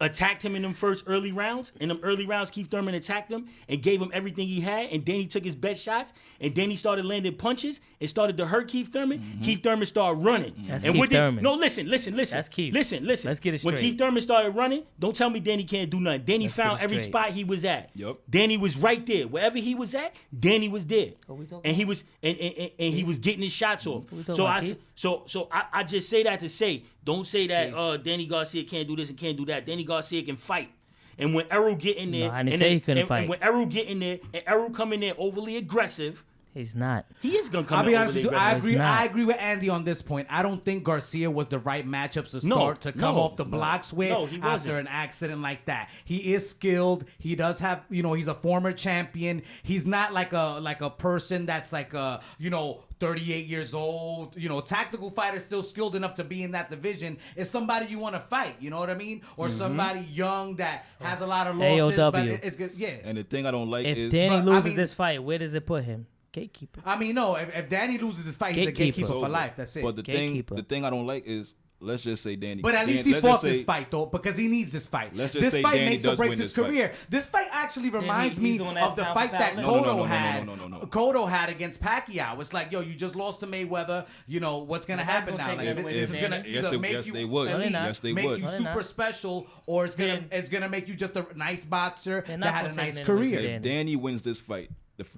attacked him in them first early rounds. In them early rounds, Keith Thurman attacked him and gave him everything he had. And then he took his best shots. And then he started landing punches. It started to hurt Keith Thurman. Keith Thurman started running. That's and Keith Thurman. No, listen. That's Keith. Listen. Let's get it When straight. Keith Thurman started running, don't tell me Danny can't do nothing. Danny Let's get found it every straight. spot he was at. Yep. Danny was right there. Wherever he was at, Danny was there. What we talking And he was and he was getting his shots off. What we talking So about, I Keith? so I just say that to say, don't say that Danny Garcia can't do this and can't do that. Danny Garcia can fight. And when Errol get in there, No, I didn't say he couldn't fight. And when Errol get in there, and Errol come in there overly aggressive, He's not. he is gonna come I'll in be honest overly with you. I aggressive. agree. not. I agree with Andy on this point. I don't think Garcia was the right matchup to start to come off the blocks with No, he after wasn't. an accident like that. He is skilled. He does have, he's a former champion. He's not like a person that's like 38 years old. Tactical fighter still skilled enough to be in that division. It's somebody you want to fight. You know what I mean? Or somebody young that has a lot of losses. AOW. But it's good. Yeah. And the thing I don't like If is Danny But, I loses mean- this fight, where does it put him? Gatekeeper. I mean, no. If Danny loses his fight, he's a Gatekeeper. gatekeeper for life. That's it. But the Gatekeeper. thing I don't like is, let's just say Danny. But at least he fought this fight, though, because he needs this fight. Let's just This say fight Danny makes or does breaks win his this fight. career. This fight actually reminds he's me on that of the pound fight for that pound Cotto list. had. No. Cotto had against Pacquiao. It's like, yo, you just lost to Mayweather. What's gonna Nobody's happen gonna now? take Like, that away this from is gonna Danny. either Yes, make yes, you they would. elite, Yes, they make would. you No, they're super not. special, or it's gonna Then- it's gonna make you just a nice boxer They're that not had a gonna take nice it away from career. Danny. If Danny wins this fight,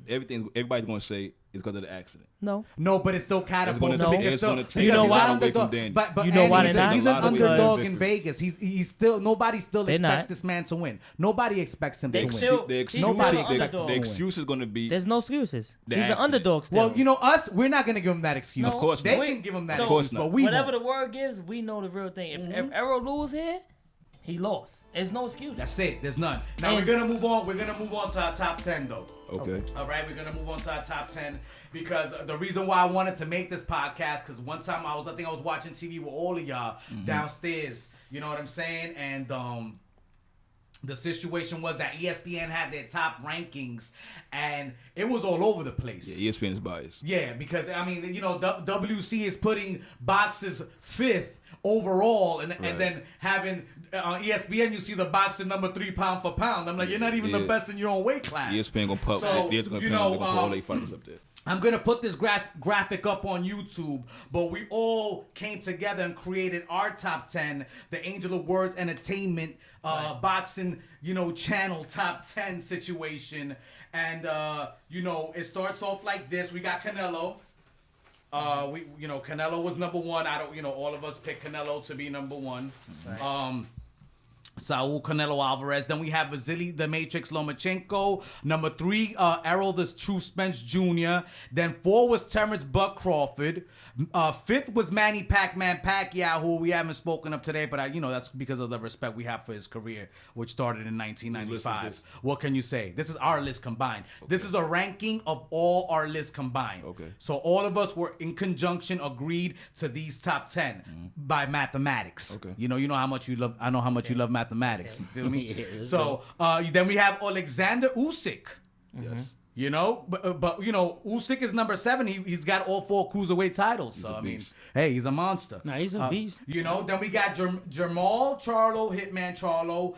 everybody's gonna say is because of the accident. No. No, but it's still catapulted. It's gonna- because it's still- gonna take because a he's lot an away from underdog. Danny. But You know why Andy, they're not? he's A an lot away from underdog victory. in Vegas. He's still nobody still They're expects not. this man to win. Nobody expects him They to win. still- The he's excuse, still Nobody an expects underdog. the excuse is gonna be There's no excuses. The He's an accident. underdog still. Well, us, we're not gonna give him that excuse. No. Of course they not. can give him that So- Of course excuse, not. but we Whatever won't. the word gives, we know the real thing. If Errol lose here, he lost. There's no excuse. That's it. There's none. Now And- we're gonna move on. We're gonna move on to our top 10 though. okay. All right, we're gonna move on to our top 10 because the reason why I wanted to make this podcast, because one time I think I was watching TV with all of y'all downstairs. You know what I'm saying? And the situation was that ESPN had their top rankings, and it was all over the place. Yeah, ESPN is biased. Yeah, because I mean, WC is putting boxers 5th overall, and then having on ESPN you see the boxer number 3 pound for pound. I'm like, you're not even the Yeah. best in your own weight class. ESPN gonna put So, they're gonna you put know, all their fighters up there. I'm going to put this graphic up on YouTube, but we all came together and created our top 10, the Angel of Words Entertainment boxing, channel top 10 situation. And, it starts off like this. We got Canelo. Canelo was number 1. All of us picked Canelo to be number 1. Right. Saul Canelo Alvarez. Then we have Vasily the Matrix Lomachenko. Number 3, Errol the True Spence Jr. Then 4 was Terrence Buck Crawford. 5th was Manny Pac-Man Pacquiao, who we haven't spoken of today, but that's because of the respect we have for his career, which started in 1995. What can you say? This is our list combined. Okay. This is a ranking of all our lists combined. Okay. So all of us were in conjunction agreed to these top 10 by mathematics. Okay. You know how much you love. I know how much you love mathematics. You feel me? So then we have Alexander Usyk. Yes. But Usyk is number 7. He's got all 4 cruiserweight titles. So I mean, hey, he's a monster. Nah, he's a beast. Then we got Jermall Charlo, Hitman Charlo.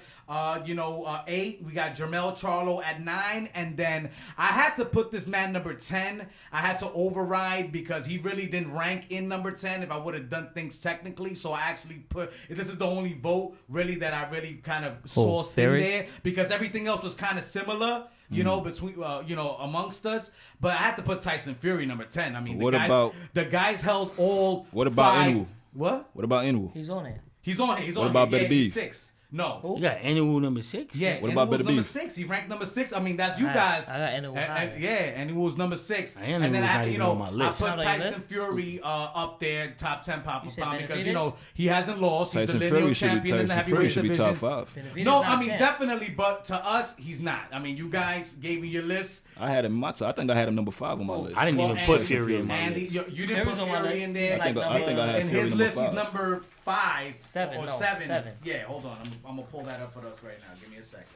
8, we got Jermell Charlo at 9, and then I had to put this man number 10. I had to override because he really didn't rank in number 10 if I would have done things technically. So I actually this is the only vote really that I really kind of sourced in there because everything else was kind of similar. Between amongst us, but I had to put Tyson Fury number 10. I mean, the guys held all. What about 5. Inwoo? What? What about Inwoo? He's on it. He's on it. What about Better Beef? 6. No. You got Anu number 6? Yeah. What about Better number Beef? 6. He ranked number 6. I mean, that's you guys. I got Anu higher. And he was number 6. And then not even on my list. I put Not on your Tyson list? Fury up there, top 10 pop said pound because Benavidez? he hasn't lost. He's Tyson the lineal Fury should be champion in the Tyson Fury heavyweight should be division. top 5. Benavidez No, not I mean champ. definitely, but to us, he's not. I mean, you guys gave me your list. I had him. I think I had him number 5 on my list. I didn't even put Andy- Fury in my Andy, list. you didn't Fury's put on my Fury list. in there. I think I had In Fury his number list, 5. he's number 5 7, or no, 7. 7. Yeah, hold on. I'm gonna pull that up for us right now. Give me a second.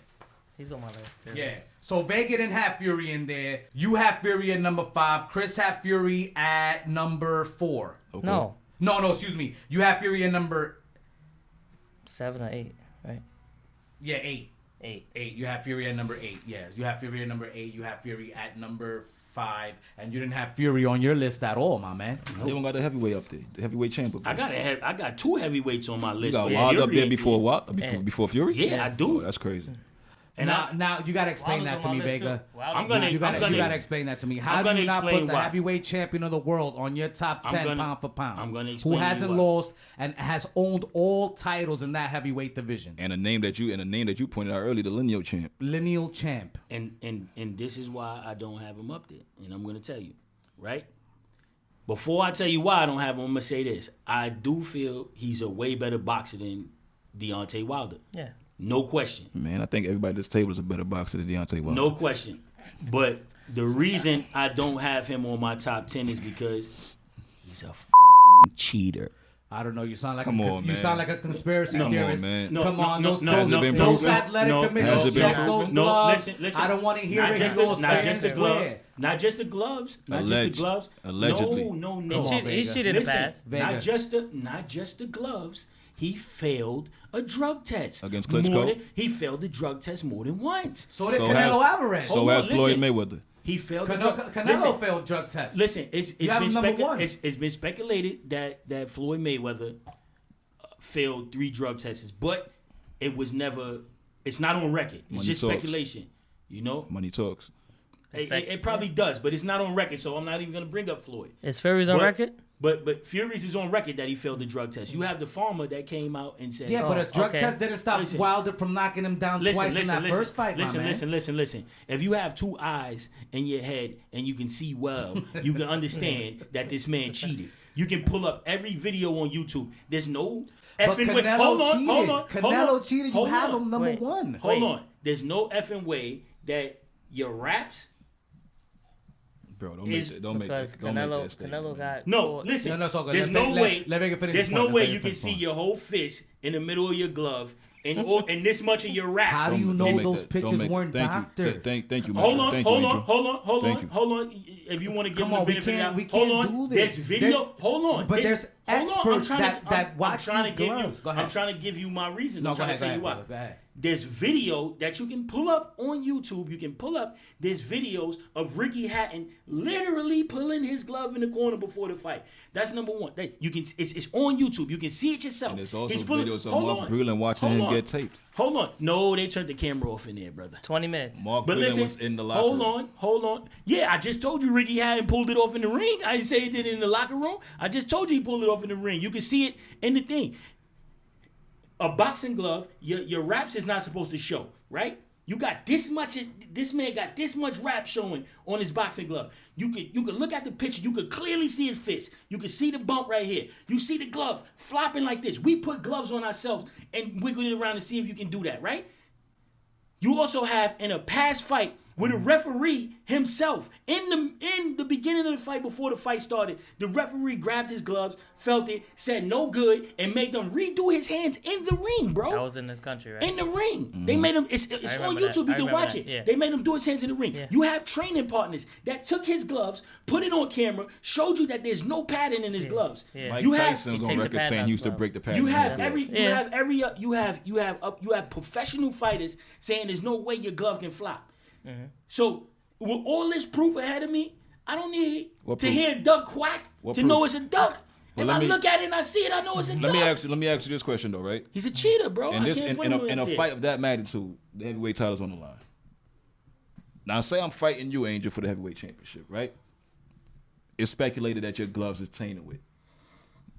He's on my list. Fury. Yeah. So Vega didn't have Fury in there. You have Fury at number 5. Chris had Fury at number 4. Okay. No, No, excuse me. You have Fury at number 7 or 8, right? Yeah, 8. 8. You have Fury at number 8. Yeah, you have Fury at number 8. You have Fury at number 5, and you didn't have Fury on your list at all, my man. You don't got the heavyweight up there. The heavyweight champion. I got 2 heavyweights on my You list. got but Wild up Fury there ain't before there. what? Before Fury? Yeah, I do. Oh, that's crazy. And now you gotta explain that Wilder's to on me, my list, Vega. too. I'm gonna You gotta explain that to me. How I'm do gonna you not put explain the why. heavyweight champion of the world on your top 10 pound for pound? I'm gonna who explain hasn't why. lost and has owned all titles in that heavyweight division. And a name that you pointed out earlier, the lineal champ. Lineal champ. And this is why I don't have him up there. And I'm gonna tell you, right? Before I tell you why I don't have him, I'm gonna say this. I do feel he's a way better boxer than Deontay Wilder. Yeah. No question. Man, I think everybody at this table is a better boxer than Deontay Wilder. No question. But the reason I don't have him on my top 10 is because he's a fucking cheater. I don't know. You sound like Come on, you man. sound like a conspiracy Come on, theorist. man. Come on, those Has it been proven? athletic commissions Has it been check proven? those gloves. Listen. I don't want to hear Not it. just He goes not fair just and the gloves. square. Not just the gloves. Not just Alleged. the gloves. Allegedly. No. He Vega. cheated the Listen, past. Vega. not just the gloves. He failed a drug test Against Klitschko? He failed the drug test more than once. So did So Canelo has- Alvarez. So Hold has on, Floyd listen. Mayweather. He failed the drug. Canelo Listen, failed drug tests. Listen, it's You have been him number 1. it's been speculated that Floyd Mayweather failed 3 drug tests, but it was never. It's not on record. It's Money just talks. speculation. You know, Money talks. it probably does, but it's not on record. So I'm not even gonna bring up Floyd. Is Fury's on But- record? But Fury's is on record that he failed the drug test. You have the farmer that came out and said, Yeah, but his drug okay. test didn't stop Listen. Wilder from knocking him down twice in that first fight, listen, my man. listen. If you have 2 eyes in your head and you can see well, you can understand that this man cheated. You can pull up every video on YouTube. There's no But effing way. Canelo Hold on. cheated. Canelo cheated. You Hold have on. him number Wait. 1. Hold Wait. on. There's no effing way that your raps. Bro, don't Is- make Because that. Don't make Canelo, that statement. Canelo got No, caught. listen. No, it's all good. There's Let no Vega- way. let Vega finish There's his no point. way Let you Vega can finish see his your whole fist in the middle of your glove and this much of your rap. How do you Don't know make those that. pictures Don't make weren't that. doctored? Thank you, Hold Metro. on, Thank hold you, on, Angel. hold Thank on, you. hold on. If you want to give Come him the on, we benefit can't- of we the doubt, hold can't on. do this. There's video. Hold on. But there's experts that watch these gloves. Go ahead. I'm trying to give you my reasons. No, I'm go trying ahead, to tell go you why. ahead, brother, go ahead. There's video that you can pull up on YouTube. You can pull up. There's videos of Ricky Hatton literally pulling his glove in the corner before the fight. That's number 1. You can. It's on YouTube. You can see it yourself. And there's also He's pulling- videos of hold Mark on. Breland watching Hold him on. get taped. Hold on. No, they turned the camera off in there, brother. 20 minutes. Mark But Breland listen, was in the locker room. hold on. Yeah, I just told you Ricky hadn't pulled it off in the ring. I didn't say he did it in the locker room. I just told you he pulled it off in the ring. You can see it in the thing. A boxing glove, your wraps is not supposed to show, right? You got this much. This man got this much wrap showing on his boxing glove. You could look at the picture. You could clearly see his fist. You could see the bump right here. You see the glove flopping like this. We put gloves on ourselves and wiggle it around to see if you can do that, right? You also have in a past fight with a referee himself in the beginning of the fight before the fight started, the referee grabbed his gloves, felt it, said no good, and made them redo his hands in the ring, bro. That was in this country, right? In the ring. They made him, it's on remember that. YouTube, you I can remember watch that, it. yeah. They made him do his hands in the ring. Yeah. You have training partners that took his gloves, put it on camera, showed you that there's no padding in his gloves. Yeah. Mike You have- Tyson was He on take the record pad saying out he used to as break the pad. You in have his every, glove. you have professional fighters saying there's no way your glove can flop. So with all this proof ahead of me, I don't need What to proof? hear a duck quack What to proof? know it's a duck. Well, if let I me- look at it and I see it, I know it's a Let duck. me ask you this question though, right? He's a cheater, bro. In I this can't put in him a there. fight of that magnitude, the heavyweight title's on the line. Now say I'm fighting you, Angel, for the heavyweight championship, right? It's speculated that your gloves is tainted with.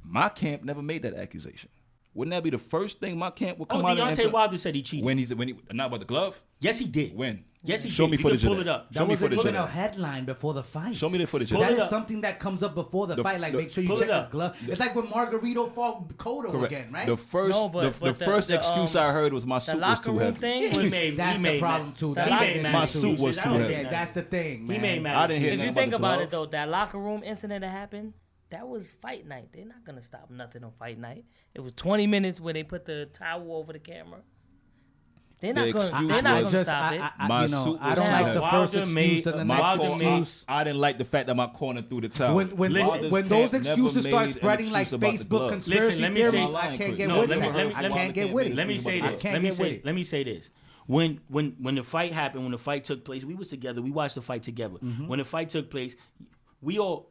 My camp never made that accusation. Wouldn't that be the first thing my camp would come out and Deontay Wilder said he cheated. when he not about the glove? Yes, he did. When? Yes, he Show did. me You footage can of pull that. it up. Show me footage of Put a that. headline before the fight. Show me the footage Pull of That it that. is up. something that comes up before the fight. Like, make sure you pull check it his up. glove. It's like when Margarito fought Cotto Correct. again, right? The first, No, but the the- first the, excuse I heard was my The suit was locker too room heavy. thing He was made, That's he the made problem, mad- too. he That's made the mad thing. My excuses. suit was I too don't heavy. take Yeah, that. that's the thing, man. He made mad I didn't hear If excuses. you nothing think about the about glove. it though, that locker room incident that happened, that was fight night. They're not gonna stop nothing on fight night. It was 20 minutes where they put the towel over the camera. They're not The going. excuse They're not was- going to stop it. My I suit don't was like too the heavy. first Wilder excuse made- to the My next Wilder corner, made- excuse. I didn't like the fact that my corner threw the towel. When Listen, those Wilder's excuses camp start never made spreading an like excuse about the Facebook glove. conspiracy Listen, let me theories, say- I can't get No, with let me- that. let me- I let me- can't get with it. Let me say I this. can't Let me get with say. it. Let me say this. When the fight happened, when the fight took place, we was together. We watched the fight together. Mm-hmm. When the fight took place,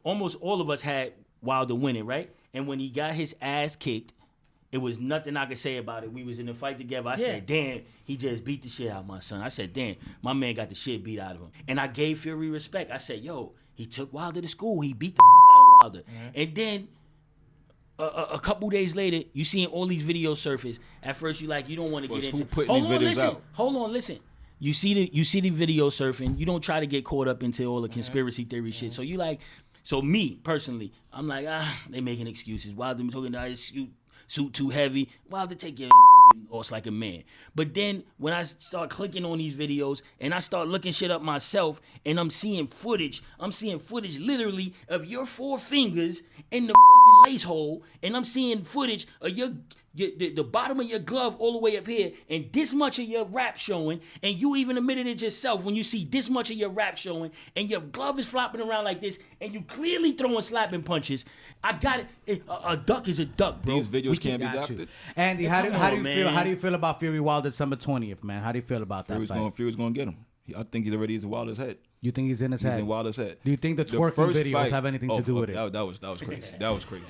almost all of us had Wilder winning, right? And when he got his ass kicked, it was nothing I could say about it. We was in the fight together. I said, damn, he just beat the shit out of my son. I said, damn, my man got the shit beat out of him. And I gave Fury respect. I said, yo, he took Wilder to school. He beat the fuck out of Wilder. And then a couple days later, you seeing all these videos surface. At first, you don't want to But get who into. putting these videos listen. out? Hold on, listen. You see the video surfing. You don't try to get caught up into all the conspiracy theory shit. So so me personally, I'm like, they making excuses. Wilder talking about his suit too heavy. Wilder, take your fucking loss like a man. But then when I start clicking on these videos and I start looking shit up myself, and I'm seeing footage literally of your four fingers in the fucking lace hole, and I'm seeing footage of the bottom of your glove all the way up here, and this much of your wrap showing, and you even admitted it yourself when you see this much of your wrap showing, and your glove is flopping around like this, and you clearly throwing slapping punches. I got it. A duck is a duck, bro. These videos can't be Got you. doctored. Andy, how do Come on, you man. feel? How do you feel about Fury Wilder December 20th, man? How do you feel about that fight? Fury's going to get him. I think he's already in Wilder's head. You think he's in his He's head? in Wilder's head. Do you think the twerking first videos have anything to do with it? That was crazy. That was crazy.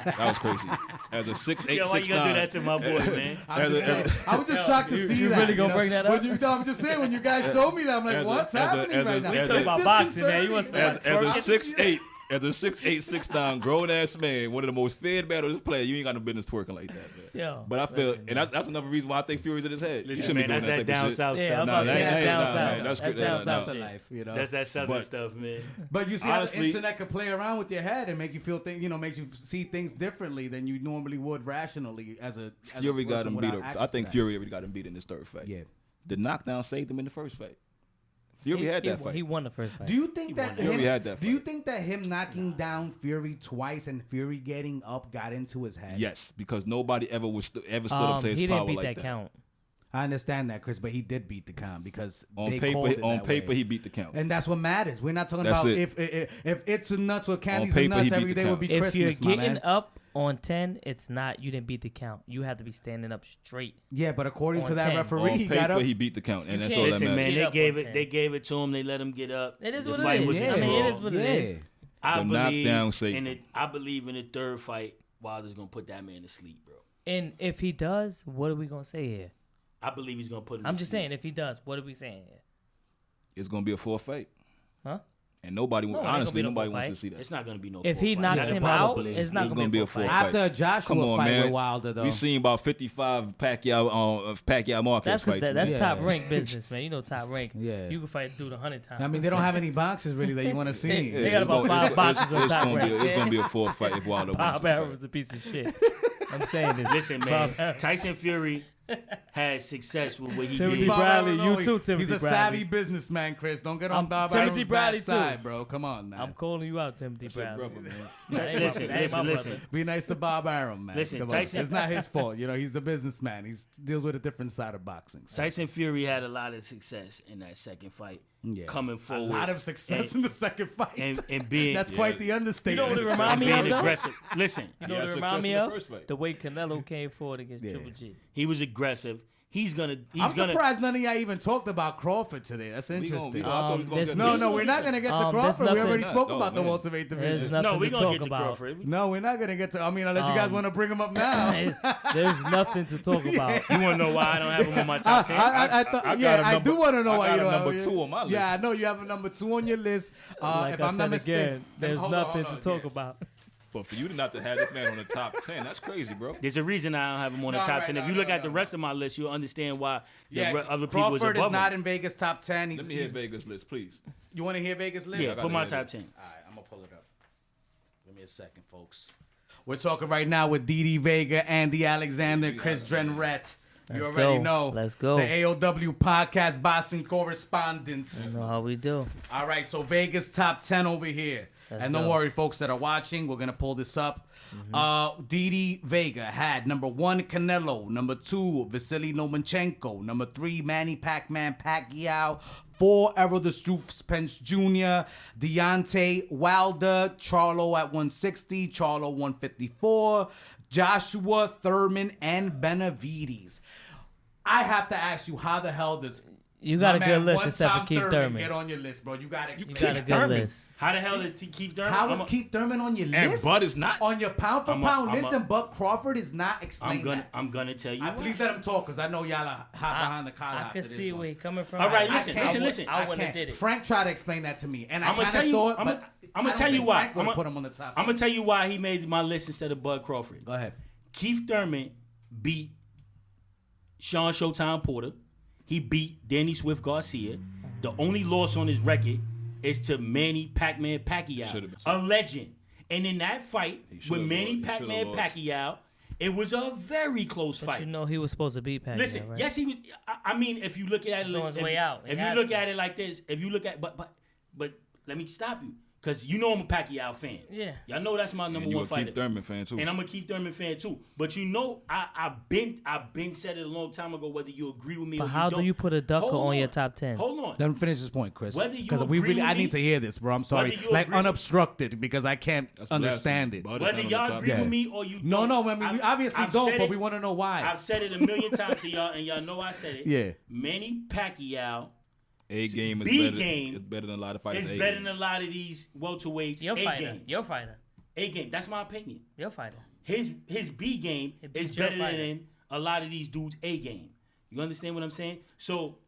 That was crazy. As a 6'8", Yo, why you gonna do that to my boy, man? I was just shocked to see you that. really gonna bring that up? I'm just saying, when you guys showed me that, I'm like, what's happening right now? We talking about boxing, man. You want to talk about As a 6'8", as a 6'8", 6'9", grown ass man, one of the most fed battles player, you ain't got no business twerking like that, man. Yo, But I feel, listen, and that's another reason why I think Fury's in his head. He Listen, shouldn't be man, doing that's that type of down shit. south Yeah, stuff. I'm Nah, about to that say ain't that down nah, south. man, that's That's good. down Nah, south nah. shit. Life, you know. That's that southern But- stuff, man. But you see how the Honestly- internet could play around with your head and make you feel things, makes you see things differently than you normally would rationally as a Fury got person him without beat. access I to think that. Fury already got him beat in this third fight. Yeah. The knockdown saved him in the first fight. Fury had that fight. He won the first fight. Do you think that Fury had that do you fight. think that him knocking down Fury twice and Fury getting up got into his head? Yes, because nobody ever stood up to his he power didn't beat like that count. I understand that, Chris, but he did beat the count because On they paper, called it on that paper, way. he beat the count. And that's what matters. We're not talking That's about it. if it's a nuts or candies paper, and he nuts beat every the day would be If you're Christmas, my getting man. up on 10, it's not. You didn't beat the count. You have to be standing up straight. Yeah, but according to on that 10. referee, On he got paper, up. he beat the count, and You that's can't- all that Listen, man, matters. Get they up gave on it. 10. They gave it to him. They let him get up. It is The what it fight is. was I a mean, draw. it is what it is. I The believe knockdown saved in him. it. I believe in the third fight, Wilder's gonna put that man to sleep, bro. And if he does, what are we gonna say here? I believe he's gonna put him. I'm to just sleep. saying, if he does, what are we saying here? It's gonna be a 4 fight, Huh? and nobody, No, it ain't honestly, gonna be no nobody 4 wants fight. to see that. It's not gonna be no. If 4 he fight. knocks That's him the out, problem. it's not It's gonna be a 4 fight. After a Joshua Come on, fight man. with Wilder, though. We seen about 55 Pacquiao Marquez fights. That's man. top rank business, man. You know top rank. Yeah. You can fight dude 100 times. I mean, they don't have any boxes really that you want to see. They got it's about gonna- 5 boxes on it's top gonna rank. be it's gonna be a 4 fight if Wilder wins. Bob this Arrow fight. was a piece of shit. I'm saying this. Listen, man. Bob Arrow. Tyson Fury had success with what he Timothy did. Bob Bradley, Arrow, you no, too, Timothy He's a Bradley. savvy businessman, Chris. Don't get on Bob Timothy Arrow's Bradley, bad too. side, bro. Come on, man. I'm calling you out, Timothy That's your Bradley. brother, man. That ain't my- Listen, that ain't my listen. brother. Be nice to Bob Arrow, man. Listen, Come on. Tyson- It's not his fault. He's a businessman. He deals with a different side of boxing. So. Tyson Fury had a lot of success in that second fight, Yeah. coming A forward. lot of success in the second fight. and being That's quite the understatement. You know what it Success. remind me being of, though? aggressive. Listen, You know He what had it remind success me in the of? first fight. The way Canelo came forward against Yeah. Triple G. he was aggressive. He's gonna. I'm surprised none of y'all even talked about Crawford today. That's We gonna- interesting. I thought he was gonna there's get No, to no, it. we're not gonna get to There's Crawford. We already nothing- spoke No, about the man. welterweight There's division. nothing No, we're to gonna talk get to about. Crawford. No, we're not gonna get to. I mean, unless you guys want to bring him up now. There's nothing to talk about. You wanna know why I don't have him on my top 10? I thought, I got yeah, a I number- do want to know I why got you a don't number have 2 on my list. Yeah, I know you have a number 2 on your list. Like If I I'm said not mistaken, again, then there's hold on, nothing hold to on, talk yeah. about. But for you to not to have this man on the top 10, that's crazy, bro. There's a reason I don't have him on the No, top right, 10. no, If you no, look at no, the rest of my list, you'll understand why Yeah, other people is Crawford above is not him. in Vegas top 10. Let me hear Vegas list, please. You want to hear Vegas list? Yeah, I put gotta my hear top that. 10. All right, I'm gonna pull it up. Give me a second, folks. We're talking right now with Dee Dee Vega, Andy Alexander, Chris Jenrette. You Let's already go. know. Let's go. The AOW podcast boxing correspondence. You know how we do. All right, so Vegas top 10 over here. Let's And don't go. worry, folks that are watching, we're gonna pull this up. Dee Dee Vega had number 1 Canelo, number 2 Vasily Lomachenko, number 3 Manny Pac-Man Pacquiao, 4 Errol the Struth Spence Jr., Deontay Wilder, Charlo at 160, Charlo 154, Joshua Thurman, and Benavides. I have to ask you, how the hell does You got a my good man, list one except for Tom Keith Thurman. get on your list, bro? You got You got a good list. How the hell is Keith Thurman? How is Keith Thurman on your And list? Bud is not. On your pound for I'm pound a- list, and Buck Crawford is not explaining that. I'm gonna tell you. why. Please let him talk, because I know y'all are hot behind the collar I after can this see one. where he's coming from. All right, I listen, can't. listen. I I wouldn't have can't. did it. Frank tried to explain that to me, and I I'ma kind tell of you- saw it, I'ma- but I'ma I don't tell you think why. Frank would have put him on the top. I'm gonna tell you why he made my list instead of Bud Crawford. Go ahead. Keith Thurman beat Sean Showtime Porter. He beat Danny Swift Garcia. The only loss on his record is to Manny Pac-Man Pacquiao, Should've been. a legend. And in that fight He with should've Manny lost. He Pac-Man should've lost. Pacquiao, it was a very close But fight. you know he was supposed to beat Pacquiao, Listen, right? yes, he was. I mean, if you look at it, He's on his if, way out. He if you has look to. at it like this, if you look at, but let me stop you, because you know I'm a Pacquiao fan. Yeah. Y'all know that's my number And you one a fighter. Keith Thurman fan too. And I'm a Keith Thurman fan too. But you know, I've been said it a long time ago. Whether you agree with me But or how you do don't. you put a ducker Hold on your top 10? Hold on. Let him finish his point, Chris. Whether you Because agree with I me- need to hear this, bro. I'm sorry. Whether you Like agree- unobstructed, because I can't That's understand blasphemy. it. Bud is Whether not on y'all the top agree Yeah. with me or you No, don't. no, man. We obviously I've don't, said but it- we want to know why. I've said it a million times to y'all, and y'all know I said it. Yeah. Manny Pacquiao A game is B better. game It's better than a lot of fighters. is A better game. than a lot of these welterweights. Your A fighter. game. Your fighter. A game. That's my opinion. Your fighter. His B game It beats is your better fighter. than a lot of these dudes' A game. You understand what I'm saying? So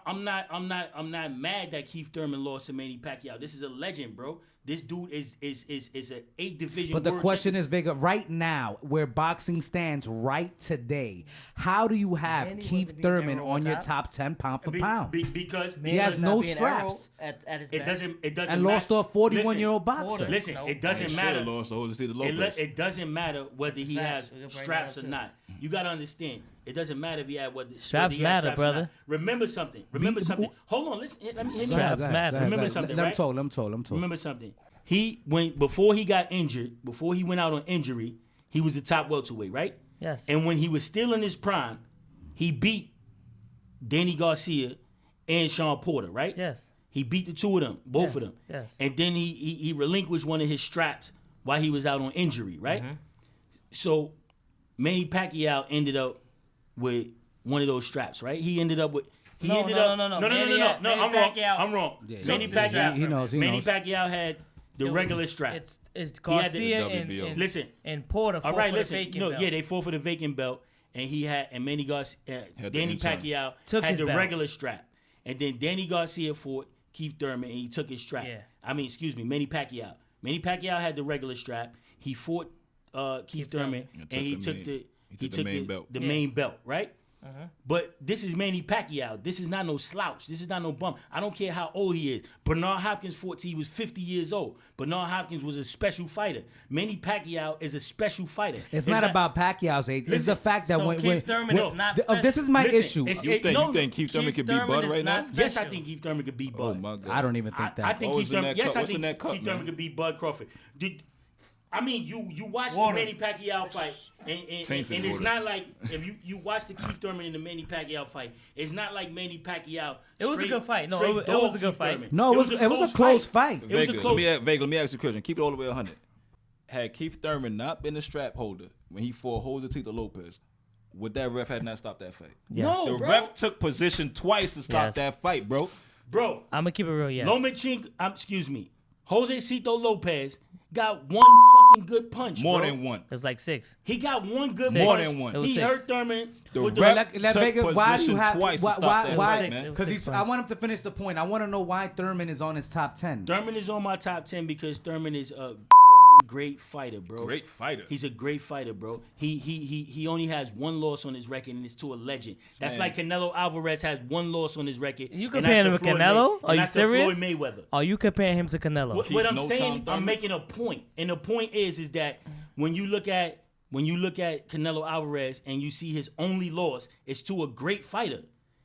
I'm not mad that Keith Thurman lost to Manny Pacquiao. This is a legend, bro. This dude is an 8 division. But the world question champion. is, Vega, right now, where boxing stands right today, how do you have Manny Keith wasn't being Thurman Errol on on your top? top 10 pound for Be- pound? because He has Manny no was not being Errol straps. at his it best. doesn't And lost to a 41-year-old Listen, boxer. Listen, No. it doesn't He matter. should've lost to Jose De Lopez. It doesn't matter whether That's a he fact. has We can bring straps that or up, not. You gotta understand. It doesn't matter if he had whether Straps he had matter, straps or brother. not. Remember something. Hold on. Listen. Let me hit you. Straps matter. Remember something, Let him right? talk, let him talk. Remember something. Before he got injured, before he went out on injury, he was the top welterweight, right? Yes. And when he was still in his prime, he beat Danny Garcia and Sean Porter, right? Yes. He beat the two of them, both Yeah, of them. yes. And then he relinquished one of his straps while he was out on injury, right? Mm-hmm. So Manny Pacquiao ended up with one of those straps, right? He ended up with. No. I'm Manny wrong. Pacquiao I'm wrong. Yeah, Manny he Pacquiao. knows. Manny Pacquiao had the regular strap. It's He had the Garcia WBO. and Listen. and Porter All fought right, for listen. the vacant No, belt. yeah, they fought for the vacant belt, and Manny Garcia, the Danny inside. Pacquiao Took had his the belt. regular strap, and then Danny Garcia fought Keith Thurman, and he took his strap. Yeah. Manny Pacquiao. Manny Pacquiao had the regular strap. He fought Keith Thurman, And and he took took the the main belt. The Yeah. main belt, right? But this is Manny Pacquiao. This is not no slouch. This is not no bum. I don't care how old he is. Bernard Hopkins fought till he was 50 years old. Bernard Hopkins was a special fighter. Manny Pacquiao is a special fighter. It's not about Pacquiao's age. It's Listen, the fact that so when Keith Thurman is not this is my Listen, issue. it's- You think Keith Thurman could beat Thurman Bud is right now? not Yes, I special. think Keith Thurman could beat Oh Bud. my God. I don't even think that. I think What Keith was in Thurman. that Yes, cup? I What's in think that cup, Keith Thurman man? could beat Bud Crawford. You watched Water. the Manny Pacquiao fight, and Tainted it's water. not like if you watch the Keith Thurman and the Manny Pacquiao fight, it's not like Manny Pacquiao. It was a straight- good fight. No, straight it was dog a good Keith fight. Thurman. No, it was a close fight. It was a Vega, close. let me ask you a question. Keep it all the way 100. Had Keith Thurman not been a strap holder when he fought Jose De Lopez, would that ref had not stopped that fight? Yes. No, The bro. ref took position twice to stop Yes. that fight, bro. Bro, I'm gonna keep it real. Yes. Jose Cito Lopez got one fucking good punch. More bro. than one. It was like 6. He got one good Six. More punch. than one. It was He 6. hurt Thurman. The with ref Let took Vega, why do you position have twice to why, stop why, that why? fight, man. Because I want him to finish the point. I want to know why Thurman is on his top 10. Thurman is on my top 10 because Thurman is a fucking great fighter, bro. Great fighter. He's a great fighter, bro. He only has one loss on his record, and it's to a legend. That's Man. like Canelo Alvarez has one loss on his record. You and comparing that's him with Floyd Canelo? May- Are and you that's serious? Floyd Mayweather. Are you comparing him to Canelo? What Keith I'm No saying, Time I'm Thurman? making a point, and the point is that when you look at Canelo Alvarez and you see his only loss, it's to a great fighter.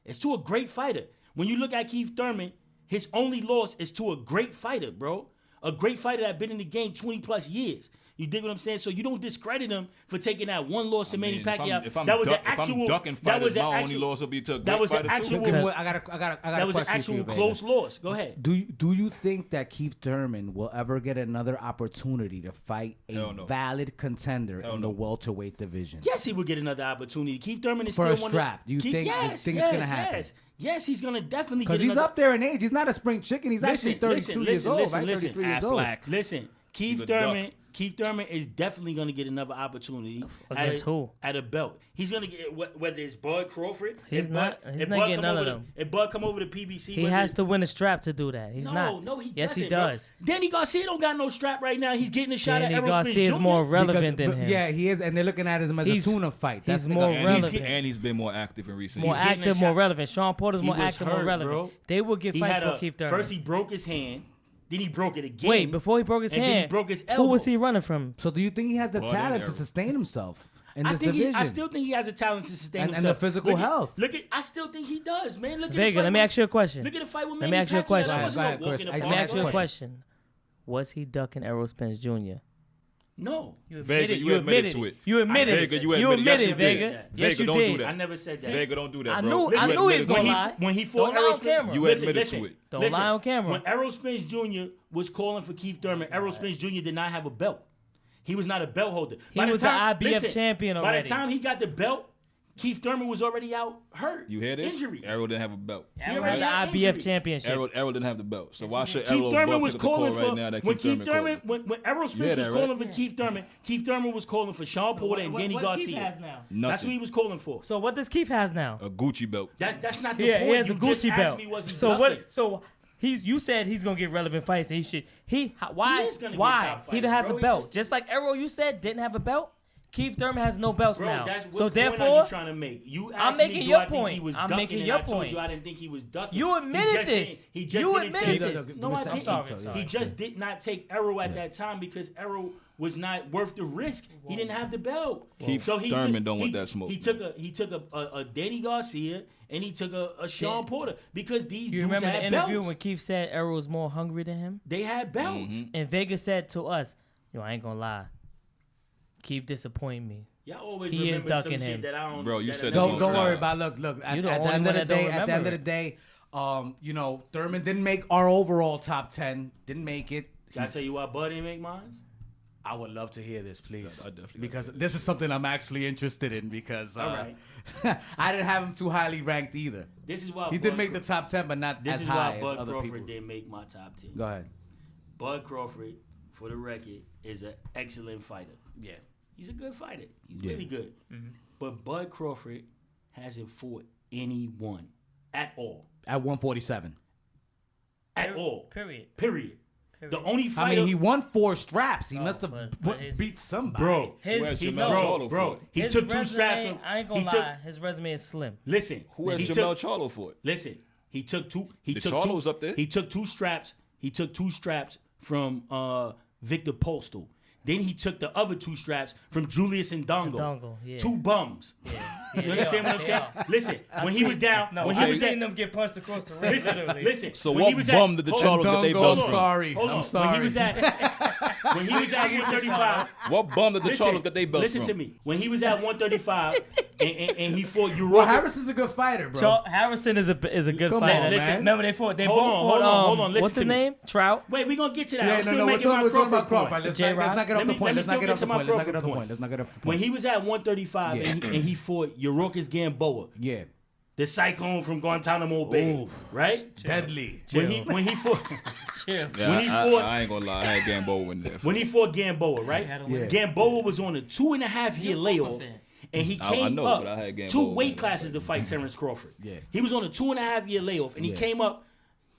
It's to a great fighter. When you look at Keith Thurman, his only loss is to a great fighter, bro. A great fighter that been in the game 20 plus years. You dig what I'm saying? So you don't discredit him for taking that one loss to Manny Pacquiao. If I'm ducking fighters, my only loss will be to a great fighter too. I got a that was an question actual for you, close Vega. loss. Go ahead. Do you think that Keith Thurman will ever get another opportunity to fight a valid contender in the welterweight division? Yes, he will get another opportunity. Keith Thurman is For still a strap. Do you think it's gonna happen? Yes, he's gonna definitely get Because he's up there in age. He's not a spring chicken. He's actually 32 years old, right? 33 years old. Listen, Keith Thurman is definitely going to get another opportunity Against who? At a belt. He's going to get whether it's Bud Crawford. He's not getting none of them. If Bud come over to PBC, He has to win a strap to do that. He's not. No, he yes, doesn't. he does. Bro. Danny Garcia don't got no strap right now. He's getting a shot Danny at Errol Spence Garcia is Jr. more relevant than him. Yeah, he is, and they're looking at him as a tuna fight. He's more relevant. And he's been more active in recent More years. active, more relevant. Sean Porter's more active, more hurt, relevant. bro. They will get fights for Keith Thurman. First he broke his hand. Then he broke it again. Wait, before he broke his and hand, then he broke his elbow. who was he running from? So do you think he has the Bud talent and to Errol. sustain himself in this division? I still think he has a talent to sustain And himself. the physical health. I still think he does, man. Look at Vega, let me ask you a question. Look at the fight with Let Manny me ask you a Pacquiao. question. That wasn't Go no ahead, walk Chris. in the Let Let me park. ask you a question. Was he ducking Errol Spence Jr.? No. You Vega, admitted, you admitted to it. You admitted it. Vega, you You admitted it. Yes, admitted you it, Vega. did. Yes, Vega, you don't do did. that. I never said that. Vega, don't do that, I bro. knew- I knew he was gonna when lie. When he fought Don't lie Errol on Spence, camera. You admitted to it. Don't lie on camera. When Errol Spence Jr. was calling for Keith Thurman, Errol Spence Jr. did not have a belt. He was not a belt holder. He was the IBF champion By already. the time he got the belt, Keith Thurman was already out hurt. You hear this? Injuries. Errol didn't have a belt. Errol already had got the IBF injuries. championship. Errol didn't have the belt. So why should Keith Errol Thurman Buck was pick up the call calling right for now that when Keith Thurman when Errol Spence was that, calling right? for Keith Thurman. Keith Thurman was calling for Sean Porter and Danny Garcia. Now? That's Nothing. what he was calling for. So what does Keith have now? A Gucci belt. That's not the Yeah, point. he has a You just Gucci asked belt. me, was he So ducking? what? So you said he's gonna get relevant fights. And he should. Why? He is gonna get Why? top He fights, has bro. a belt. Just like Errol, you said didn't have a belt. Keith Thurman has no belts Bro, now. that's what So point are therefore, you trying to make? You I'm asked making me, your do I think point. he was I'm ducking, making and your I told point. you I didn't think he was ducking. You admitted He just this. didn't- He just You didn't admitted take- this. No, I I'm didn't. sorry. He just did not take Errol at that time because Errol was not worth the risk. He didn't have the belt. Keith Thurman don't want that smoke, He took a Danny Garcia and he took a Sean Porter because these you dudes remember the had interview belts. when Keith said Errol was more hungry than him, They had belts. and Vega said to us, "Yo, I ain't gonna lie, Keith disappointed me." Y'all always He is remember some ducking shit him. that I don't. Bro, you that said I this Don't on worry Nah. about look. At You the the only end one of the that don't day, at the end of remember the day, Thurman didn't make our overall top 10. Didn't make it. Can I tell you why Bud didn't make mine? I would love to hear this, please. I definitely because this is something I'm actually interested in because All right. I didn't have him too highly ranked either. This is why He did make the top 10, but not This as is high why as Bud other Crawford people. didn't make my top 10. Go ahead. Bud Crawford, for the record, is an excellent fighter. Yeah. He's a good fighter. He's Yeah. really good. But Bud Crawford hasn't fought anyone at all. At 147. At all. Period. Period. The only fighter. I mean, he won 4 straps. He must have but his- beat somebody. Bro. Who has he Jamel knows. Charlo Bro. for? He His took 2 resume, straps from. I ain't gonna he lie. took- His resume is slim. Listen. Who has he Jamel took- Charlo for? Listen. He took two. He The took Charlo's two, up there? He took 2 straps. He took 2 straps from Victor Postal. Then he took the other 2 straps from Julius Ndongo. Ndongo, yeah. 2 bums. You understand what I'm saying? Listen, when he was down, when he I've was seen down, them get punched across the ring. listen, listen. So when what he was bum at, did the hold Charlos on, get they Ndongo, belts I'm from? sorry. Hold I'm on. sorry. When he was at 135. What bum did the Listen, Charlos get they belts listen from? to me. When he was at 135 and he fought Uroka. Well, Harris is a good fighter, bro. Harrison is a good Come fighter. on, Listen, man. Remember they fought. They Hold both on, fought. hold on, listen What's to his me. name? Trout. Wait, we're gonna get to that. Yeah, I'm no, still no, we're making my talking about Crawford Crawford. point. Let's J-Rock. not get off the point. Let's not get off the point. Let's not get off the point. Let's not get off the point. When he was at 135 Yeah. and he fought Urokas Gamboa, Yeah. the cyclone from Guantanamo Bay, Ooh. right? Deadly. When he fought Chill. Yeah, when he I, fought- I ain't gonna lie. I had Gamboa in there. when he fought Gamboa, right? Yeah. Gamboa was on a 2.5-year You're a layoff. fan. And he I came know, up but I had Gamboa 2 in weight that classes to fight Terrence Crawford. Yeah. He was on a 2.5-year layoff, and he Yeah. came up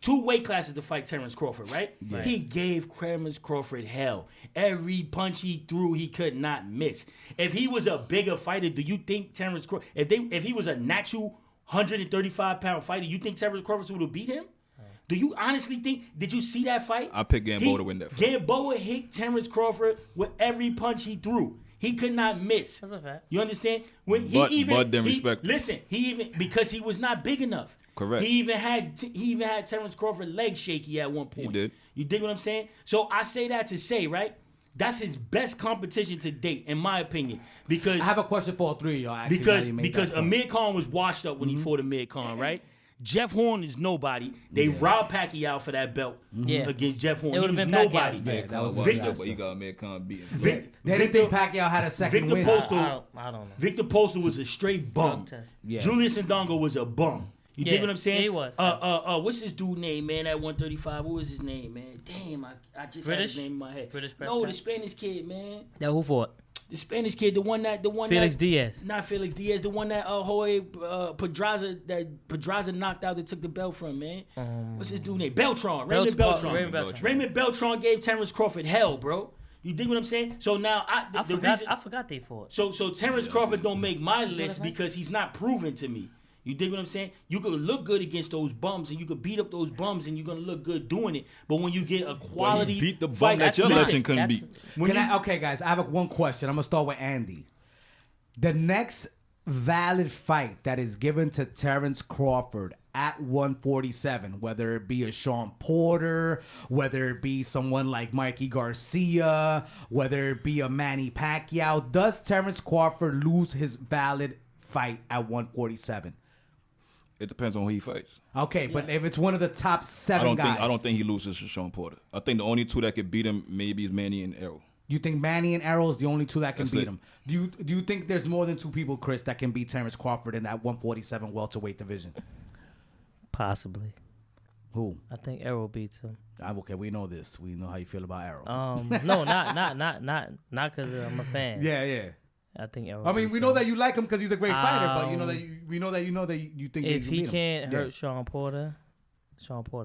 2 weight classes to fight Terrence Crawford, right? Yeah. He gave Terrence Crawford hell. Every punch he threw, he could not miss. If he was a bigger fighter, do you think Terrence Crawford, if he was a natural 135-pound fighter, you think Terrence Crawford would have beat him? Do you honestly think? Did you see that fight? I picked Gamboa to win that fight. Gamboa hit Terrence Crawford with every punch he threw. He could not miss. That's a fact. You understand? When Bud didn't respect him. Listen, because he was not big enough. Correct. He even had Terrence Crawford leg shaky at one point. He did. You dig what I'm saying? So I say that to say, right? That's his best competition to date, in my opinion. Because I have a question for all three of y'all. Actually, because Amir Khan was washed up when he fought Amir Khan, right? Jeff Horn is nobody. They robbed Pacquiao for that belt against Jeff Horn. It He would've was been nobody. Pacquiao. Yeah, that was Victor. But you got American beating. They didn't think Pacquiao had a second Victor win. Postal. I don't know. Victor Postal was a straight bum. Yeah. Julius Ndongo was a bum. You dig Yeah, what I'm saying? he was. What's his dude name, man? At 135, what was his name, man? Damn, I just had British? his name in my head. British No, Prescott? the Spanish kid, man. Now who fought? The Spanish kid, the one Felix that, Diaz. not Felix Diaz, the one that Pedraza knocked out that took the belt from, man. What's his dude name? Beltran. Raymond Beltran. Raymond Beltran gave Terrence Crawford hell, bro. You dig what I'm saying? So now I forgot they fought. So Terrence Crawford don't make my list because he's not proven to me. You dig what I'm saying? You could look good against those bums and you could beat up those bums and you're gonna look good doing it. But when you get a quality He beat the fight, bum that your legend couldn't beat. Okay, guys, I have one question. I'm gonna start with Andy. The next valid fight that is given to Terrence Crawford at 147, whether it be a Sean Porter, whether it be someone like Mikey Garcia, whether it be a Manny Pacquiao, does Terrence Crawford lose his valid fight at 147? It depends on who he fights. Okay, but if it's one of the top seven guys, I don't think he loses to Sean Porter. I think the only two that could beat him maybe is Manny and Errol. you think Manny and Errol is the only two that can That's beat it. him? Do you think there's more than two people, Chris, that can beat Terrence Crawford in that 147 welterweight division? Possibly. Who? I think Errol beats him. Okay, we know this. We know how you feel about Errol. No, not because I'm a fan. Yeah. I think Errol. I mean, beats we know him. that you like him because he's a great fighter, but we know that you think If can he beat him. can't Yeah. hurt Sean Porter